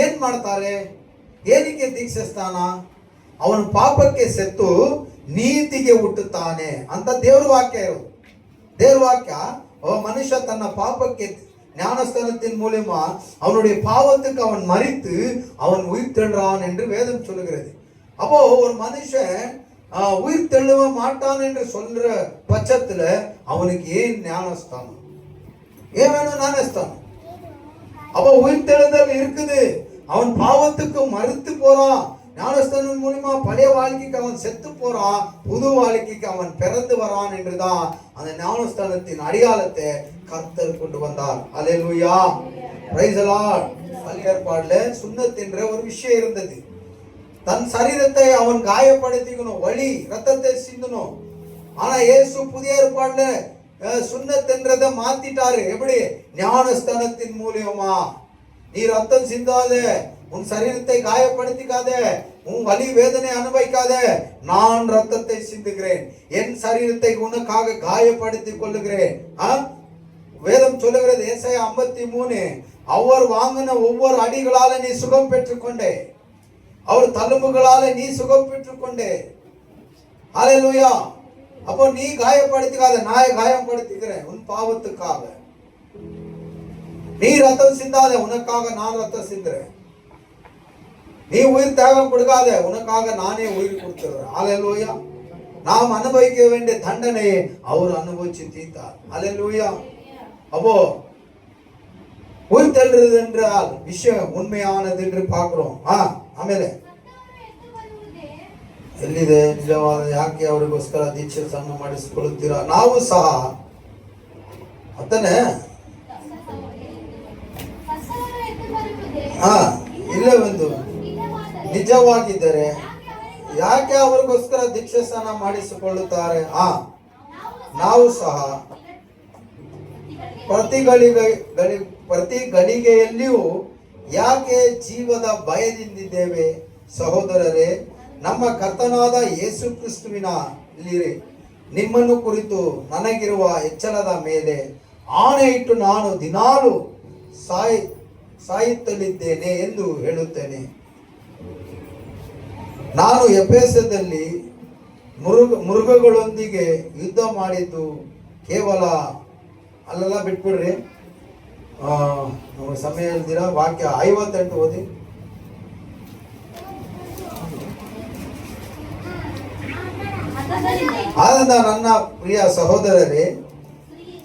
Speaker 1: ಏನ್ ಮಾಡ್ತಾರೆ? ಏನಕ್ಕೆ ದೀಕ್ಷಾಸ್ನಾನ? ಅವನ ಪಾಪಕ್ಕೆ ಸೆತ್ತು ನೀತಿಗೆ ಹುಟ್ಟುತ್ತಾನೆ ಅಂತ ದೇವ್ರ ವಾಕ್ಯ ಇರೋದು. ದೇವ್ರ ವಾಕ್ಯ மனுஷ தன்னை பாப்பಕ್ಕೆ ஞானஸ்தானத்தின் மூலமா அவனுடைய பாவத்துக்கு அவன் மரித்து அவன் உயிர் தெழுறான் என்று வேதம் சொல்லுகிறது. அப்போ ஒரு மனுஷன் உயிர் தெழுவ மாட்டான் என்று சொல்ற பட்சத்துல அவனுக்கு ஏன் ஞானஸ்தானம்? ஏன் வேணும் ஞானஸ்தானம்? அப்போ உயிர் தெழுதல் இருக்குது, அவன் பாவத்துக்கு மறுத்து போறான். ஞானஸ்தானம் மூலமா பழைய வாழ்க்கைக்கு அவன் செத்து போறான், புது வாழ்க்கைக்கு அவன் பிறந்து வரான் என்றுதான் அந்த ஞானஸ்தானத்தின் அடையாளத்தை கர்த்தர் கொண்டு வந்தார். அல்லேலூயா, பிரைஸ் தி லார்ட். பழைய ஏற்பாடுல சுன்னத் என்ற ஒரு விஷயம் இருந்தது. தன் சரீரத்தை அவன் காயப்படுத்திக்கணும், வலி ரத்தத்தை சிந்தணும். ஆனா இயேசு புதிய ஏற்பாடுல சுன்னத் என்றதை மாத்திட்டாரு. எப்படி? ஞானஸ்தானத்தின் மூலியமா. நீ ரத்தம் சிந்தாத, உன் சரீரத்தை காயப்படுத்திக்காத, உன் வலி வேதனை அனுபவிக்காத, நான் ரத்தத்தை சிந்துகிறேன், என் சரீரத்தை உனக்காக காயப்படுத்திக் கொள்ளுகிறேன். வேதம் சொல்லுகிறது ஏசாயா 53, அவர் வாங்கின ஒவ்வொரு அடிகளால நீ சுகம் பெற்றுக்கொண்டே, அவர் தழும்புகளால நீ சுகம் பெற்றுக்கொண்டே. ஹல்லேலூயா. அப்போ நீ காயப்படுத்திக்காத, நான் காயப்படுத்திக்கிறேன் உன் பாவத்துக்காக. நீ ரத்தம் சிந்தாத, உனக்காக நான் ரத்தம் சிந்துறேன். நீ உயிர் தியாகம் கொடுக்காத, உனக்காக நானே உயிர் கொடுத்துறேன். ஹல்லேலூயா. நாம் அனுபவிக்க வேண்டிய தண்டனையை அவர் அனுபவிச்சு தீர்த்தார். ஹல்லேலூயா. அப்போ உயிர் தெழுறது என்றால் விஷயம் ಉண்மையானது என்று பார்க்கிறோம். ಆಮೇಲೆ ಎಲ್ಲಿದೆ ನಿಜವಾದ? ಯಾಕೆ ಅವರಿಗೋಸ್ಕರ ದೀಕ್ಷಾಸ್ನಾನ ಮಾಡಿಸಿಕೊಳ್ಳುತ್ತೀರಾ? ನಾವು ಸಹ ಅತನೇ ಇಲ್ಲೇ ಒಂದು ನಿಜವಾಗಿದ್ದರೆ ಯಾಕೆ ಅವರಿಗೋಸ್ಕರ ದೀಕ್ಷಾಸ್ನಾನ ಮಾಡಿಸಿಕೊಳ್ಳುತ್ತಾರೆ? ನಾವು ಸಹ ಪ್ರತಿ ಗಳಿಗೆಯಲ್ಲಿಯೂ ಯಾಕೆ ಜೀವದ ಭಯದಿಂದಿದ್ದೇವೆ? ಸಹೋದರರೇ, ನಮ್ಮ ಕರ್ತನಾದ ಯೇಸು ಕ್ರಿಸ್ತುವಿನಲ್ಲಿ ನಿಮ್ಮನ್ನು ಕುರಿತು ನನಗಿರುವ ಎಚ್ಚರದ ಮೇಲೆ ಆಣೆ ಇಟ್ಟು ನಾನು ದಿನಾಲು ಸಾಯುತ್ತಲಿದ್ದೇನೆ ಎಂದು ಹೇಳುತ್ತೇನೆ. ನಾನು ಎಫೆಸದಲ್ಲಿ ಮೃಗಗಳೊಂದಿಗೆ ಯುದ್ಧ ಮಾಡಿದ್ದು ಕೇವಲ ಅಲ್ಲೆಲ್ಲ ಬಿಟ್ಬಿಡ್ರಿ, ನಮಗೆ ಸಮಯ ಇಲ್ದಿರ. ವಾಕ್ಯ 58 ಓದಿ. ಆದ್ದರಿಂದ ನನ್ನ ಪ್ರಿಯ ಸಹೋದರರೇ,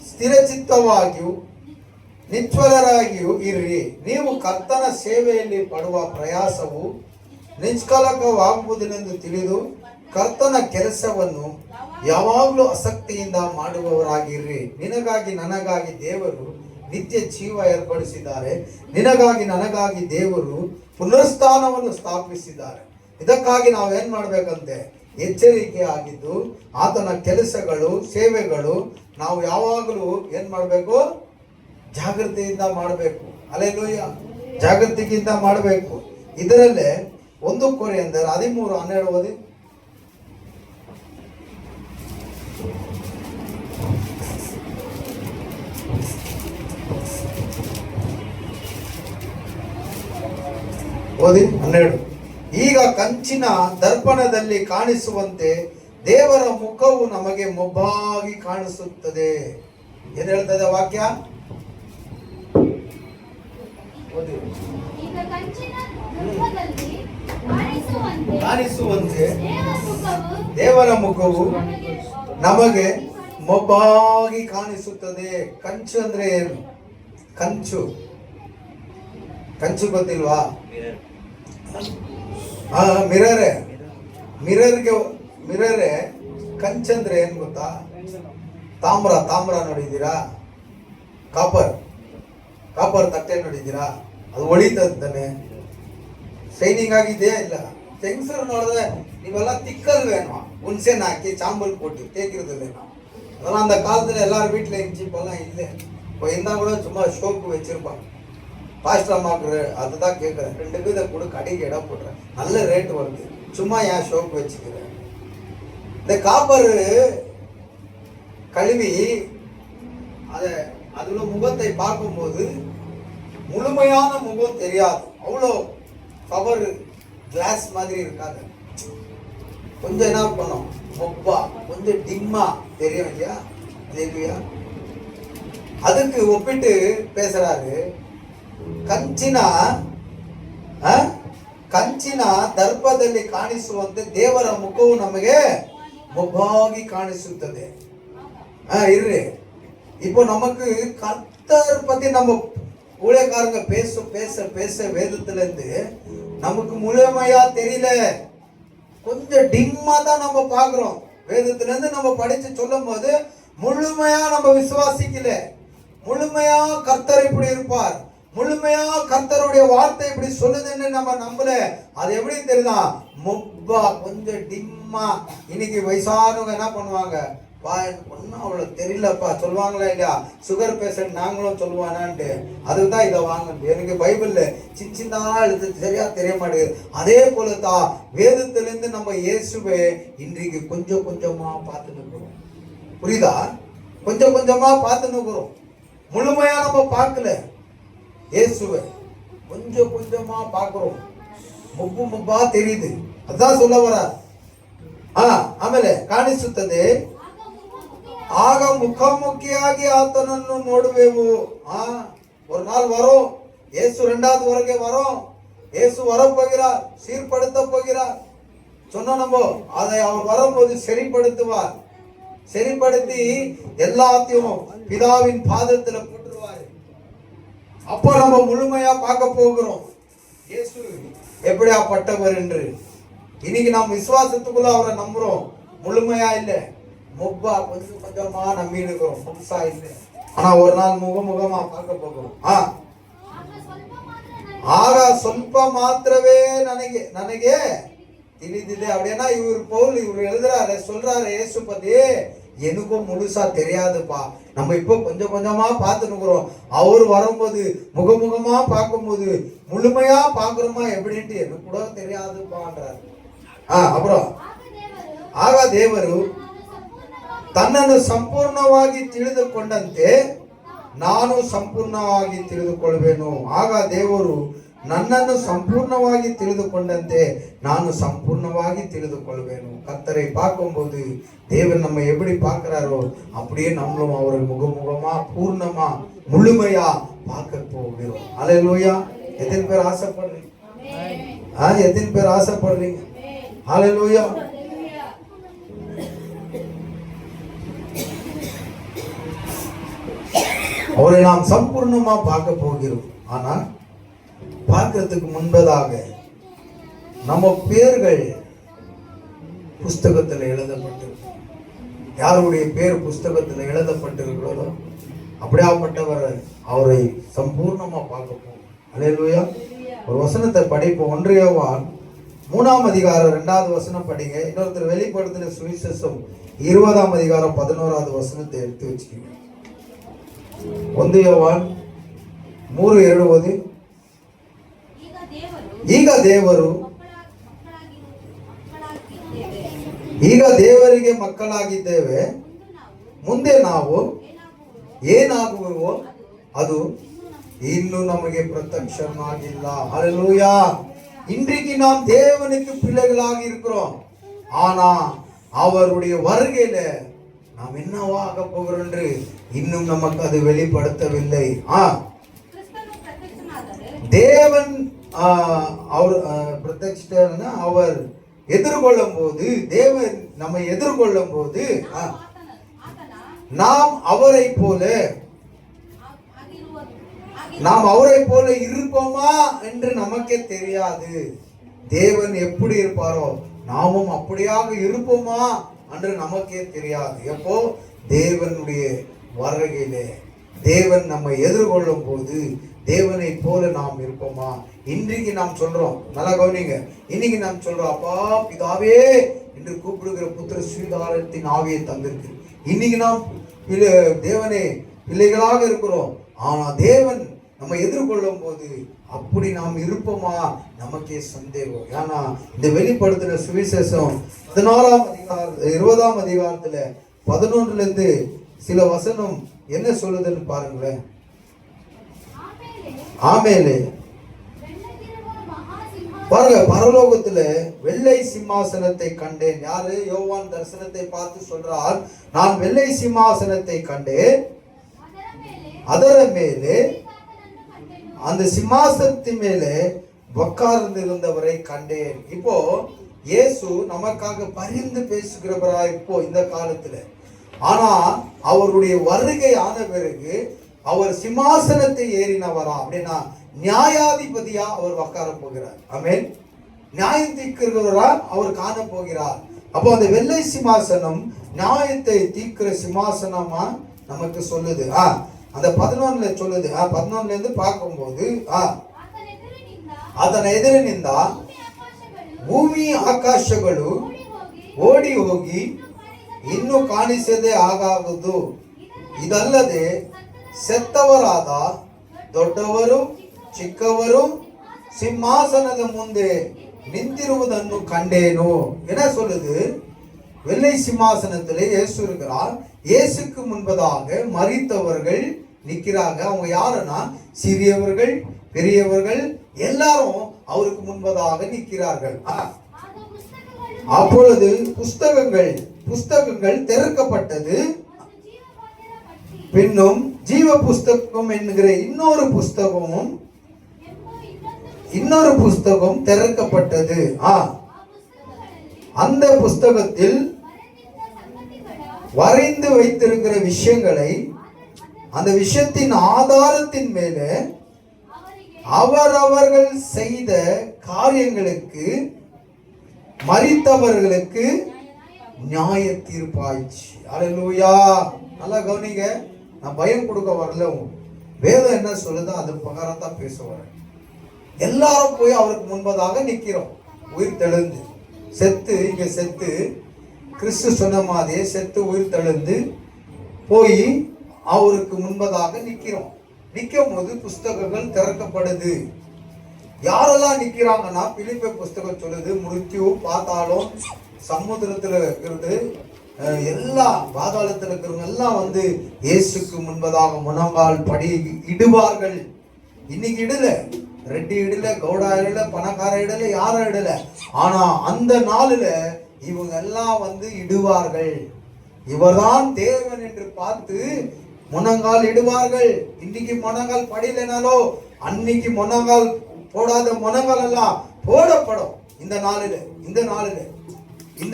Speaker 1: ಸ್ಥಿರಚಿತ್ತವಾಗಿಯೂ ನಿಶ್ಚಲರಾಗಿಯೂ ಇರ್ರಿ. ನೀವು ಕರ್ತನ ಸೇವೆಯಲ್ಲಿ ಪಡುವ ಪ್ರಯಾಸವು ನಿಷ್ಕಲಕವಾಗುವುದೆಂದು ತಿಳಿದು ಕರ್ತನ ಕೆಲಸವನ್ನು ಯಾವಾಗಲೂ ಆಸಕ್ತಿಯಿಂದ ಮಾಡುವವರಾಗಿರ್ರಿ. ನಿನಗಾಗಿ ನನಗಾಗಿ ದೇವರು ನಿತ್ಯ ಜೀವ ಏರ್ಪಡಿಸಿದ್ದಾರೆ. ನಿನಗಾಗಿ ನನಗಾಗಿ ದೇವರು ಪುನರುತ್ಥಾನವನ್ನು ಸ್ಥಾಪಿಸಿದ್ದಾರೆ. ಇದಕ್ಕಾಗಿ ನಾವೇನ್ ಮಾಡ್ಬೇಕಂತೆ? ಎಚ್ಚರಿಕೆ ಆಗಿದ್ದು ಆತನ ಕೆಲಸಗಳು, ಸೇವೆಗಳು ನಾವು ಯಾವಾಗಲೂ ಏನ್ ಮಾಡಬೇಕು? ಜಾಗೃತಿಯಿಂದ ಮಾಡಬೇಕು. ಹಲ್ಲೇಲೂಯಾ. ಜಾಗೃತಿಯಿಂದ ಮಾಡಬೇಕು. ಇದರಲ್ಲೇ 1 ಕೊರಿಂಥರ್ 13:12 ಓದಿ. ಓದಿ 12. ಈಗ ಕಂಚಿನ ದರ್ಪಣದಲ್ಲಿ ಕಾಣಿಸುವಂತೆ ದೇವರ ಮುಖವು ನಮಗೆ ಮೊಬ್ಬಾಗಿ ಕಾಣಿಸುತ್ತದೆ. ಏನ್ ಹೇಳ್ತದೆ ವಾಕ್ಯ? ಕಾಣಿಸುವಂತೆ ದೇವರ ಮುಖವು ನಮಗೆ ಮೊಬ್ಬಾಗಿ ಕಾಣಿಸುತ್ತದೆ. ಕಂಚು ಅಂದ್ರೆ ಏನು? ಕಂಚು ಗೊತ್ತಿಲ್ವಾ? ಮಿರರೇ ಕಂಚಂದ್ರೆ ಏನ್ ಗೊತ್ತಾ? ತಾಮ್ರ ನೋಡಿದ್ದೀರಾ? ಕಾಪರ್ ತಟ್ಟೆ ನೋಡಿದ್ದೀರಾ? ಅದು ಹೊಳಿತಂತಾನೆ, ಶೈನಿಂಗ್ ಆಗಿದೆಯಾ? ಇಲ್ಲ. ಹೆಂಗಸರು ನೋಡಿದ್ರೆ ನೀವೆಲ್ಲ ತಿಕ್ಕಲ್ವೇನೋ, ಹುಣಸೆನ ಹಾಕಿ ಚಾಂಬಲ್ போட்டு தேய்க்கிறதுலேனோ. அதெல்லாம் அந்த காலத்துல எல்லாரும் வீட்டுல இருந்துச்சு, இப்பெல்லாம் இல்லை. இப்போ இருந்தா கூட சும்மா ஷோக்கு வச்சிருப்பாங்க. பாஸ்டர் அம்மாவுக்கு அதுதான் கேட்குறேன், 2 இதை கூட கடைக்கு இடம் போடுறேன், நல்ல ரேட்டு வருது, சும்மா ஏன் ஷோக்கு வச்சுக்கிறேன்? இந்த காப்பர் கழுவி அதை அதுல முகத்தை பார்க்கும்போது முழுமையான முகம் தெரியாது. அவ்வளோ கவர் கிளாஸ் மாதிரி இருக்காது. கொஞ்சம் என்ன பண்ணும், மொப்பா கொஞ்சம் டிம்மா தெரியும் இல்லையா, இல்லையா? ಅದಕ್ಕೆ ಒಪ್ಪಿಟ್ಟು பேசுறாரு. ಕಂಚಿನ ದರ್ಪದಲ್ಲಿ ಕಾಣಿಸುವಂತೆ ದೇವರ ಮುಖವು ನಮಗೆ ಮೊಬ್ಬಾಗಿ ಕಾಣಿಸುತ್ತದೆ. ಇರ್ರಿ, இப்போ நமக்கு கர்த்தர் பத்தி நம்ம ஊழியக்காரங்க பேச பேச பேச வேதத்துல இருந்து நமக்கு முழுமையா தெரியல, கொஞ்சம் டிம்மா தான் நம்ம பாக்குறோம். வேதத்துல இருந்து நம்ம படிச்சு சொல்லும் போது முழுமையா நம்ம விசுவாசிக்கல, முழுமையா கர்த்தர் இப்படி இருப்பார், முழுமையா கர்த்தருடைய வார்த்தை இப்படி சொல்லுதுன்னு நம்ம நம்பல. அது எப்படி தெரியுதா, மொப்பா கொஞ்சம் டிம்மா. இன்னைக்கு வயசானவங்க என்ன பண்ணுவாங்க, ஒன்னும் அவ்வளவு தெரியலப்பா சொல்லுவாங்களா இல்லையா, சுகர் பேஷண்ட் நாங்களும் சொல்லுவானான்ட்டு, அதுதான் இதை வாங்க. எனக்கு பைபிள்ல சின்ன எழுத்து சரியா தெரிய மாட்டேங்குது. அதே போலதான் வேதத்திலிருந்து நம்ம இயேசுவை இன்றைக்கு கொஞ்சம் கொஞ்சமா பார்த்துட்டு இருக்கிறோம். புரியுதா? கொஞ்சம் கொஞ்சமா பார்த்துட்டு இருக்கிறோம், முழுமையா நம்ம பார்க்கல. இயேசுவை கொஞ்சம் கொஞ்சமா பார்க்கிறோம், முப்பு முப்பா தெரியுது. அதான் சொல்ல வர. ಆಮೇಲೆ ಕಾಣಿಸುತ್ತದೆ, ಆಗ ಮುಖಾಮುಖಿಯಾಗಿ ಆತನನ್ನು ನೋಡುವೆವು. ஒரு நாள் வரும், இயேசு இரண்டாவது வருகை வரும், இயேசு வரப்போகிறார், சீர்படுத்த போகிறார். சொன்ன நம்ம அதை அவர் வரும்போது சரிப்படுத்துவார், சரிப்படுத்தி எல்லாத்தையும் பிதாவின் பாதத்துல போட்டுருவாரு. அப்போ நம்ம முழுமையா பார்க்க போகிறோம் இயேசு எப்படியாப்பட்டவர் என்று. இன்னைக்கு நாம் விசுவாசத்துக்குள்ள அவரை நம்புறோம், முழுமையா இல்ல, முப்பா கொஞ்சம் கொஞ்சமா நம்பி இருக்கிறோம், முழுசா இல்ல. ஆனா ஒரு நாள் முகமுகமா பார்க்க போகிறோம். ಆಗ ಸ್ವಲ್ಪ ಮಾತ್ರವೇ ನನಗೆ ತಿಳಿದಿದೆ. அப்படின்னா இவர் எழுதுறாரு, சொல்றாரு இயேசு பத்தி, எனக்கும் முழுசா தெரியாதுப்பா, நம்ம இப்போ கொஞ்சம் கொஞ்சமா பார்த்துனுக்குறோம். அவர் வரும்போது முகமுகமா பார்க்கும்போது முழுமையா பார்க்கிறோமா எப்படின்ட்டு எனக்கு கூட தெரியாதுப்பான்றாரு. அப்புறம் ಆಗ ದೇವರು ತನ್ನನ್ನು ಸಂಪೂರ್ಣವಾಗಿ ತಿಳಿದುಕೊಂಡಂತೆ ನಾನು ಸಂಪೂರ್ಣವಾಗಿ ತಿಳಿದುಕೊಳ್ಳುವೆನು. ಆಗ ದೇವರು ನನ್ನನ್ನು ಸಂಪೂರ್ணವಾಗಿ ತಿಳಿದುಕೊಂಡಂತೆ ನಾನು ಸಂಪூர்ணವಾಗಿ ತಿಳಿದುಕೊಳ್ಳುவேನು. கர்த்தரை பார்க்கும்போது தேவன் நம்ம எப்படி பார்க்கிறாரோ அப்படியே நம்மளும் அவரை முகமுகமா பூர்ணமா முழுமையா பார்க்க போகிறோம். ஹல்லேலூயா. எத்தனை பேர் ஆசைப்படுறீங்க? எத்தனை பேர் ஆசைப்படுறீங்க? ஹல்லேலூயா. அவரை நாம் சம்பூர்ணமா பார்க்க போகிறோம். ஆனா பார்க்கிறதுக்கு முன்பதாக நம்ம பேர்கள் புஸ்தகத்தில் எழுதப்பட்டிருக்கும். யாருடைய பேர் புஸ்தகத்தில் எழுதப்பட்டிருக்கிறதோ அப்படியாப்பட்டவர் அவரை சம்பூர்ணமா பார்க்க போகும். அல்லேலூயா. ஒரு வசனத்தை படிப்போம். 1 யோவான் 3ஆம் அதிகாரம் 2வது வசனம் படிங்க. இன்னொருத்தர் வெளிப்படுத்தின சுவிசேஷம் 20ஆம் அதிகாரம் 11வது வசனத்தை எடுத்து வச்சுக்கோங்க. 1 யோவான் 3:7. ಈಗ ದೇವರಿಗೆ ಮಕ್ಕಳಾಗಿದ್ದೇವೆ, ಮುಂದೆ ನಾವು ಏನಾಗುವೆವೋ ಅದು இன்னும் நமக்கு பிரத்யட்சமாகில்ல. ஹல்லேலூயா. இன்றைக்கு நாம் தேவனுக்கு பிள்ளைகளாக இருக்கிறோம், ஆனா அவருடைய வருகையில நாம் என்னவாக போகிறோம் என்று இன்னும் நமக்கு அது வெளிப்படுத்தவில்லை. தேவன் அவர் பிரத்யட்சம்னா அவர் எதிர்கொள்ளும் போது, தேவன் நம்மை எதிர்கொள்ளும் போது நாம் அவரை போல இருப்போமா என்று நமக்கே தெரியாது. தேவன் எப்படி இருப்பாரோ நாமும் அப்படியாக இருப்போமா என்று நமக்கே தெரியாது. எப்போ தேவனுடைய வருகையிலே தேவன் நம்மை எதிர்கொள்ளும் போது தேவனை போல நாம் இருப்போமா? இன்றைக்கு நாம் சொல்றோம், நல்லா கவனிங்க, இன்னைக்கு நாம் சொல்றோம், அப்பா பிதாவே என்று கூப்பிடுகிற புத்திர ஸ்வீகாரத்தின் ஆவியை தந்திருக்கு. இன்னைக்கு நாம் தேவனே பிள்ளைகளாக இருக்கிறோம், ஆனா தேவன் நம்ம எதிர்கொள்ளும் போது அப்படி நாம் இருப்போமா நமக்கே சந்தேகம். ஏன்னா இந்த வெளிப்படுத்தின சுவிசேஷம் 14ஆம் அதிகாரம் 20ஆம் அதிகாரத்துல 11ல இருந்து சில வசனம் என்ன சொல்லுதுன்னு பாருங்களேன். ಆಮೇಲೆ பாருங்க, பரலோகத்துல வெள்ளை சிம்மாசனத்தை கண்டேன். யாரு? யோவான் தரிசனத்தை பார்த்து சொல்றார், நான் வெள்ளை சிம்மாசனத்தை கண்டேன், அதர மேலே அந்த சிம்மாசனத்தின் மேலே உட்கார்ந்திருந்தவரை கண்டேன். இப்போ இயேசு நமக்காக பரிந்து பேசுகிறவரா இப்போ இந்த காலத்துல. ஆனா அவருடைய வருகை ஆன பிறகு அவர் சிம்மாசனத்தை ஏறினவரா அப்படின்னா நியாயாதிபதியா அவர் உட்கார போகிறார். ஆமென். நியாயம் தீர்க்கிறவரா அவர் காண போகிறார். அப்போ அந்த வெள்ளை சிம்மாசனம் நியாயத்தை தீர்க்கிற சிம்மாசனமா நமக்கு சொல்லுது. அந்த 11ல சொல்லுது. 11ல இருந்து பார்க்கும்போது ಆತನ ಎದುರಿನಿಂದ ಭೂಮಿ ಆಕಾಶಗಳು ಓಡಿ ಹೋಗಿ ಇನ್ನು ಕಾಣಿಸದೆ ಆಗಾಗುವುದು. ಇದಲ್ಲದೆ ಸತ್ತವರಾದ ದೊಡ್ಡವರು ಚಿಕ್ಕವರು ಸಿಂಹಾಸನದ ಮುಂದೆ நின்றிருவதன்னு கண்டேனோ. என்ன சொல்லுது? வெள்ளை சிம்மாசனத்திலே இயேசு இருக்கிறார். இயேசுக்கு முன்பதாக மரித்தவர்கள் நிற்கிறாங்க. அவங்க யாருன்னா சிறியவர்கள் பெரியவர்கள் எல்லாரும் அவருக்கு முன்பதாக நிற்கிறார்கள். அப்பொழுது புஸ்தகங்கள் திறக்கப்பட்டது. பின்னும் ஜீவ புஸ்தகம் என்கிற இன்னொரு புஸ்தகம் திறக்கப்பட்டது. அந்த புஸ்தகத்தில் வரைந்து வைத்திருக்கிற விஷயங்களை, அந்த விஷயத்தின் ஆதாரத்தின் மேலே அவரவர்கள் செய்த காரியங்களுக்கு மரித்தவர்களுக்கு நியாய தீர்ப்பாயிடுச்சு. அல்லேலூயா. நல்லா கவனிங்க, நான் பயம் கொடுக்க வரல. வேதம் என்ன சொல்லுதோ அது பிரகாரம் தான் பேச வரேன். எல்லாரும் போய் அவருக்கு முன்பதாக நிற்கிறோம். உயிர் தெழுந்து செத்து கிறிஸ்து சொன்ன மாதிரியே செத்து உயிர் தெழுந்து போய் அவருக்கு முன்பதாக நிற்கிறோம். நிற்கும் போது புஸ்தகங்கள் திறக்கப்படுது. யாரெல்லாம் நிற்கிறாங்கன்னா பிலிப்பி புஸ்தகம் சொல்லுது, மிருத்யு, பாதாளம், சமுத்திரத்தில் இருக்கிறது, எல்லா பாதாளத்தில் இருக்கிறவங்க எல்லாம் வந்து இயேசுக்கு முன்பதாக முழங்கால் படி இடுவார்கள். இன்னைக்கு இடல, ரெட்டி இடல, கவுடா இடல, பணக்கார இடல, யாரும் இடல. ஆனா அந்த நாளில இவங்க எல்லாம் வந்து இடுவார்கள். இவர்தான் தேவன் என்று பார்த்து முனங்கால் இடுவார்கள். இன்னைக்கு முனங்கால் படியிலனாலோ அன்னைக்கு முனங்கால் போடாத முனங்கால் எல்லாம் போடப்படும். இந்த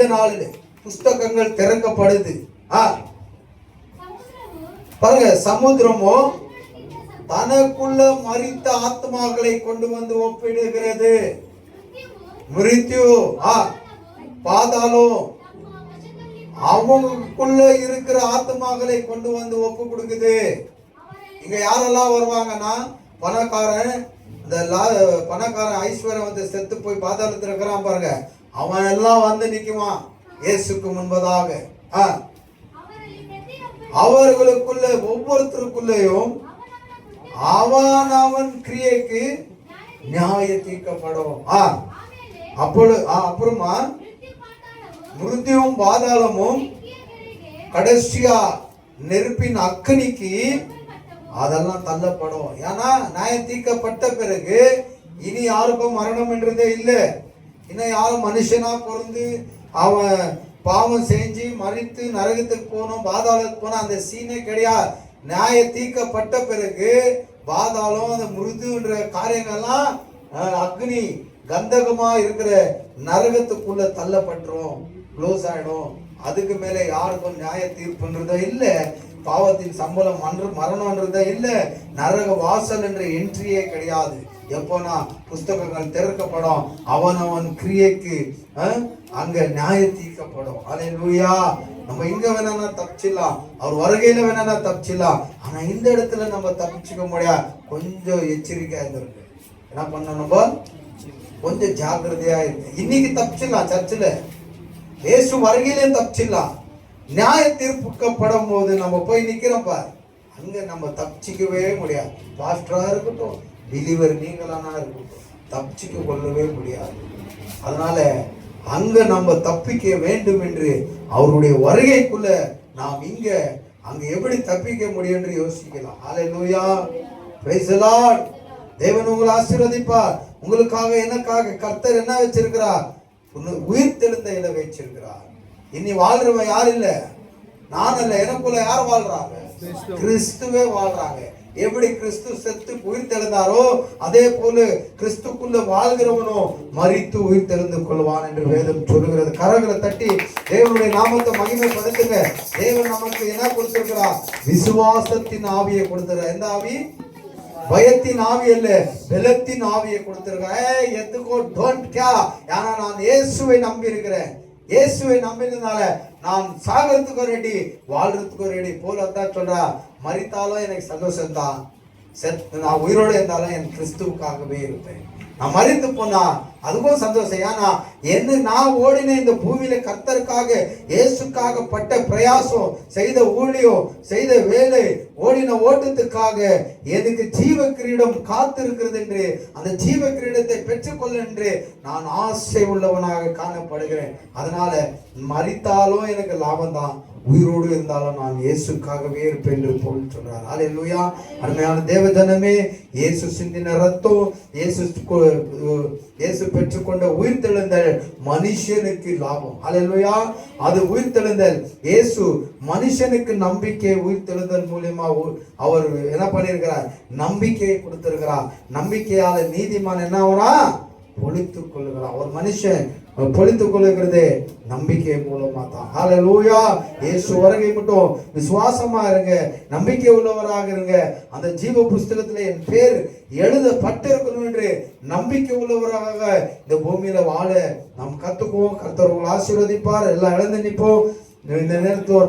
Speaker 1: நாளில புஸ்தகங்கள் திறக்கப்படுது. பாருங்க, சமுத்திரமோ தனக்குள்ள மரித்த ஆத்மாக்களை கொண்டு வந்து ஒப்பிடுகிறது. மிருத்யு, பாதாளம் அவங்களுக்குள்ள இருக்கிற ஆத்மாக்களை கொண்டு வந்து ஒப்பு கொடுக்குது. இங்க யாரெல்லாம் வருவாங்கன்னா பணக்காரன் ஐஸ்வர்யம் வந்து செத்து போய் பாதாளத்தில் இருக்கிறான் பாருங்க, அவன் எல்லாம் வந்து நிக்குவான் இயேசுக்கு முன்பதாக. அவர்களுக்குள்ள ஒவ்வொருத்தருக்குள்ளேயும் அவன் கிரியைக்கு நியாய தீர்க்கப்படும். அப்புறமா மிருத்யும் பாதாளமும் கடைசியா நெருப்பின் அக்னிக்கு அதெல்லாம் தள்ளப்படும். ஏன்னா நியாயம் தீர்க்கப்பட்ட பிறகு இனி யாருக்கும் மரணம் என்றதே இல்லை. இன்னும் யாரும் மனுஷனா பிறந்து அவன் பாவம் செஞ்சு மறித்து நரகத்துக்கு போனோம், பாதாளத்துக்கு போனோம், அந்த சீனே கிடையாது. நியாய தீர்க்கப்பட்ட பிறகு பாதாளம், அந்த மிருதுன்ற காரியங்கள்லாம் அக்னி கந்தகமா இருக்கிற நரகத்துக்குள்ள தள்ளப்பட்டுரும், க்ளோஸ் ஆயிடும். அதுக்கு மேல யாருக்கும் நியாய தீர்ப்புன்றதோ இல்லை, பாவத்தின் சம்பளம் மரணம்ன்றதோ இல்லை, நரக வாசல் என்ற என்ட்ரியே கிடையாது. எப்போனா புஸ்தகங்கள் திறக்கப்படும், அவன் கிரியைக்கு அங்க நியாய தீர்க்கப்படும். அல்லேலூயா. நம்ம இங்க வேணா தப்பிச்சிடலாம், அவர் வருகையில வேணா தப்பிச்சிடலாம். ஆனா இந்த இடத்துல நம்ம தப்பிச்சுக்க முடியாது. கொஞ்சம் எச்சரிக்கையா இருந்திருக்கு. என்ன பண்ணணும்? நம்ம கொஞ்சம் ஜாக்கிரதையா இருக்கு. இன்னைக்கு தப்பிச்சிடலாம், சர்ச்சில் இயேசு வருகையிலே தப்பிச்சிடலாம். நியாய தீர்ப்புக்கப்படும் போது நம்ம போய் நிக்கிறோம் பார், அங்க நம்ம தப்பிச்சிக்கவே முடியாது. பாஸ்டரா இருக்கட்டும், பிலீவர் நீங்களானா இருக்கட்டும், தப்பிச்சிக்க கொள்ளவே முடியாது. அதனால அங்க நம்ம தப்பிக்க வேண்டும் என்று அவருடைய வருகைக்குள்ள நாம் அங்க எப்படி தப்பிக்க முடியும் என்று யோசிக்கலாம். ஹல்லேலூயா, பிரைஸ் தி லார்ட். தேவன் உங்களை ஆசீர்வதிப்பார். உங்களுக்காக எனக்காக கர்த்தர் என்ன வச்சிருக்கிறார்? உயிர் தெழுந்த இலை வச்சிருக்கிறார். இனி வாழ்றவன் யார் இல்ல, நான் அல்ல, எனக்குள்ள யார் வாழ்றாங்க? கிறிஸ்துவே வாழ்றாங்க. எப்படி கிறிஸ்து செத்து உயிர் தெழுந்தாரோ அதே போல கிறிஸ்துக்குள்ள வாழ்கிறவனோ மரித்து உயிர் தெழுந்து கொள்வான் என்று வேதம் சொல்லுகிறது. கரங்களை தட்டி தேவனுடைய நாமத்தை மகிமைப்படுத்துங்க. தேவன் நமக்கு என்ன கொடுத்திருக்கிறார்? விசுவாசத்தின் ஆவியை கொடுத்திருக்கிறார். எந்த ஆவி? பயத்தின் ஆவி அல்ல, பலத்தின் ஆவியை கொடுத்திருக்கிறேன். எதுக்கோ டோன்ட் கேர். ஏன்னா நான் இயேசுவை நம்பி இருக்கிறேன். இயேசுவை நம்பினதுனால நான் சாகிறதுக்கு ரெடி, வாழ்றதுக்கு ரெடி. போல தான் சொல்றா, மரித்தாலும் எனக்கு சந்தோஷம் தான், நான் உயிரோடு இருந்தாலும் என் கிறிஸ்துவுக்காகவே இருப்பேன். நான் மரித்து போனா அதுவும் சந்தோஷம். ஏன்னா என்ன, நான் ஓடின இந்த பூமியில கர்த்தருக்காக இயேசுக்காக பட்ட பிரயாசம், செய்த ஊழியம், செய்த வேலை, ஓடின ஓட்டத்துக்காக எனக்கு ஜீவ கிரீடம் காத்திருக்கிறது என்று, அந்த ஜீவ கிரீடத்தை பெற்றுக்கொள்ள என்று நான் ஆசை உள்ளவனாக காணப்படுகிறேன். அதனால மரித்தாலும் எனக்கு லாபம் தான், உயிரோடு இருந்தாலும் நான் இயேசுக்காகவே இருப்பேன் என்று போல் சொல்றார். அல்லேலூயா. அருமையான தேவஜனமே, இயேசு சிந்தின ரத்தம், இயேசு பெற்றுக்கொண்ட உயிர்த்தெழுந்தல் மனுஷனுக்கு லாபம். அல்லேலூயா. அது உயிர்த்தெழுந்தல். இயேசு மனுஷனுக்கு நம்பிக்கை உயிர்த்தெழுந்தல் மூலியமா அவர் என்ன பண்ணிருக்கிறார்? நம்பிக்கையை கொடுத்திருக்கிறார். நம்பிக்கையால நீதிமான் என்ன ஆகுறா? பொழித்துக் கொள்ளுகிறான். ஒரு மனுஷன் பொழித்துக் கொள்ளுகிறது நம்பிக்கை மூலமா தான். ஹல்லேலூயா. இயேசு வருகை மட்டும் விசுவாசமா இருங்க, நம்பிக்கை உள்ளவராக இருங்க. அந்த ஜீவ புஸ்தகத்துல என் பேர் எழுதப்பட்டிருக்கணும் என்று நம்பிக்கை உள்ளவராக இந்த பூமியில வாழ நாம் கத்துக்குவோம். கர்த்தர் உங்களை ஆசீர்வதிப்பார். எல்லாம் இழந்து நிற்போம். இந்த நேரத்தில்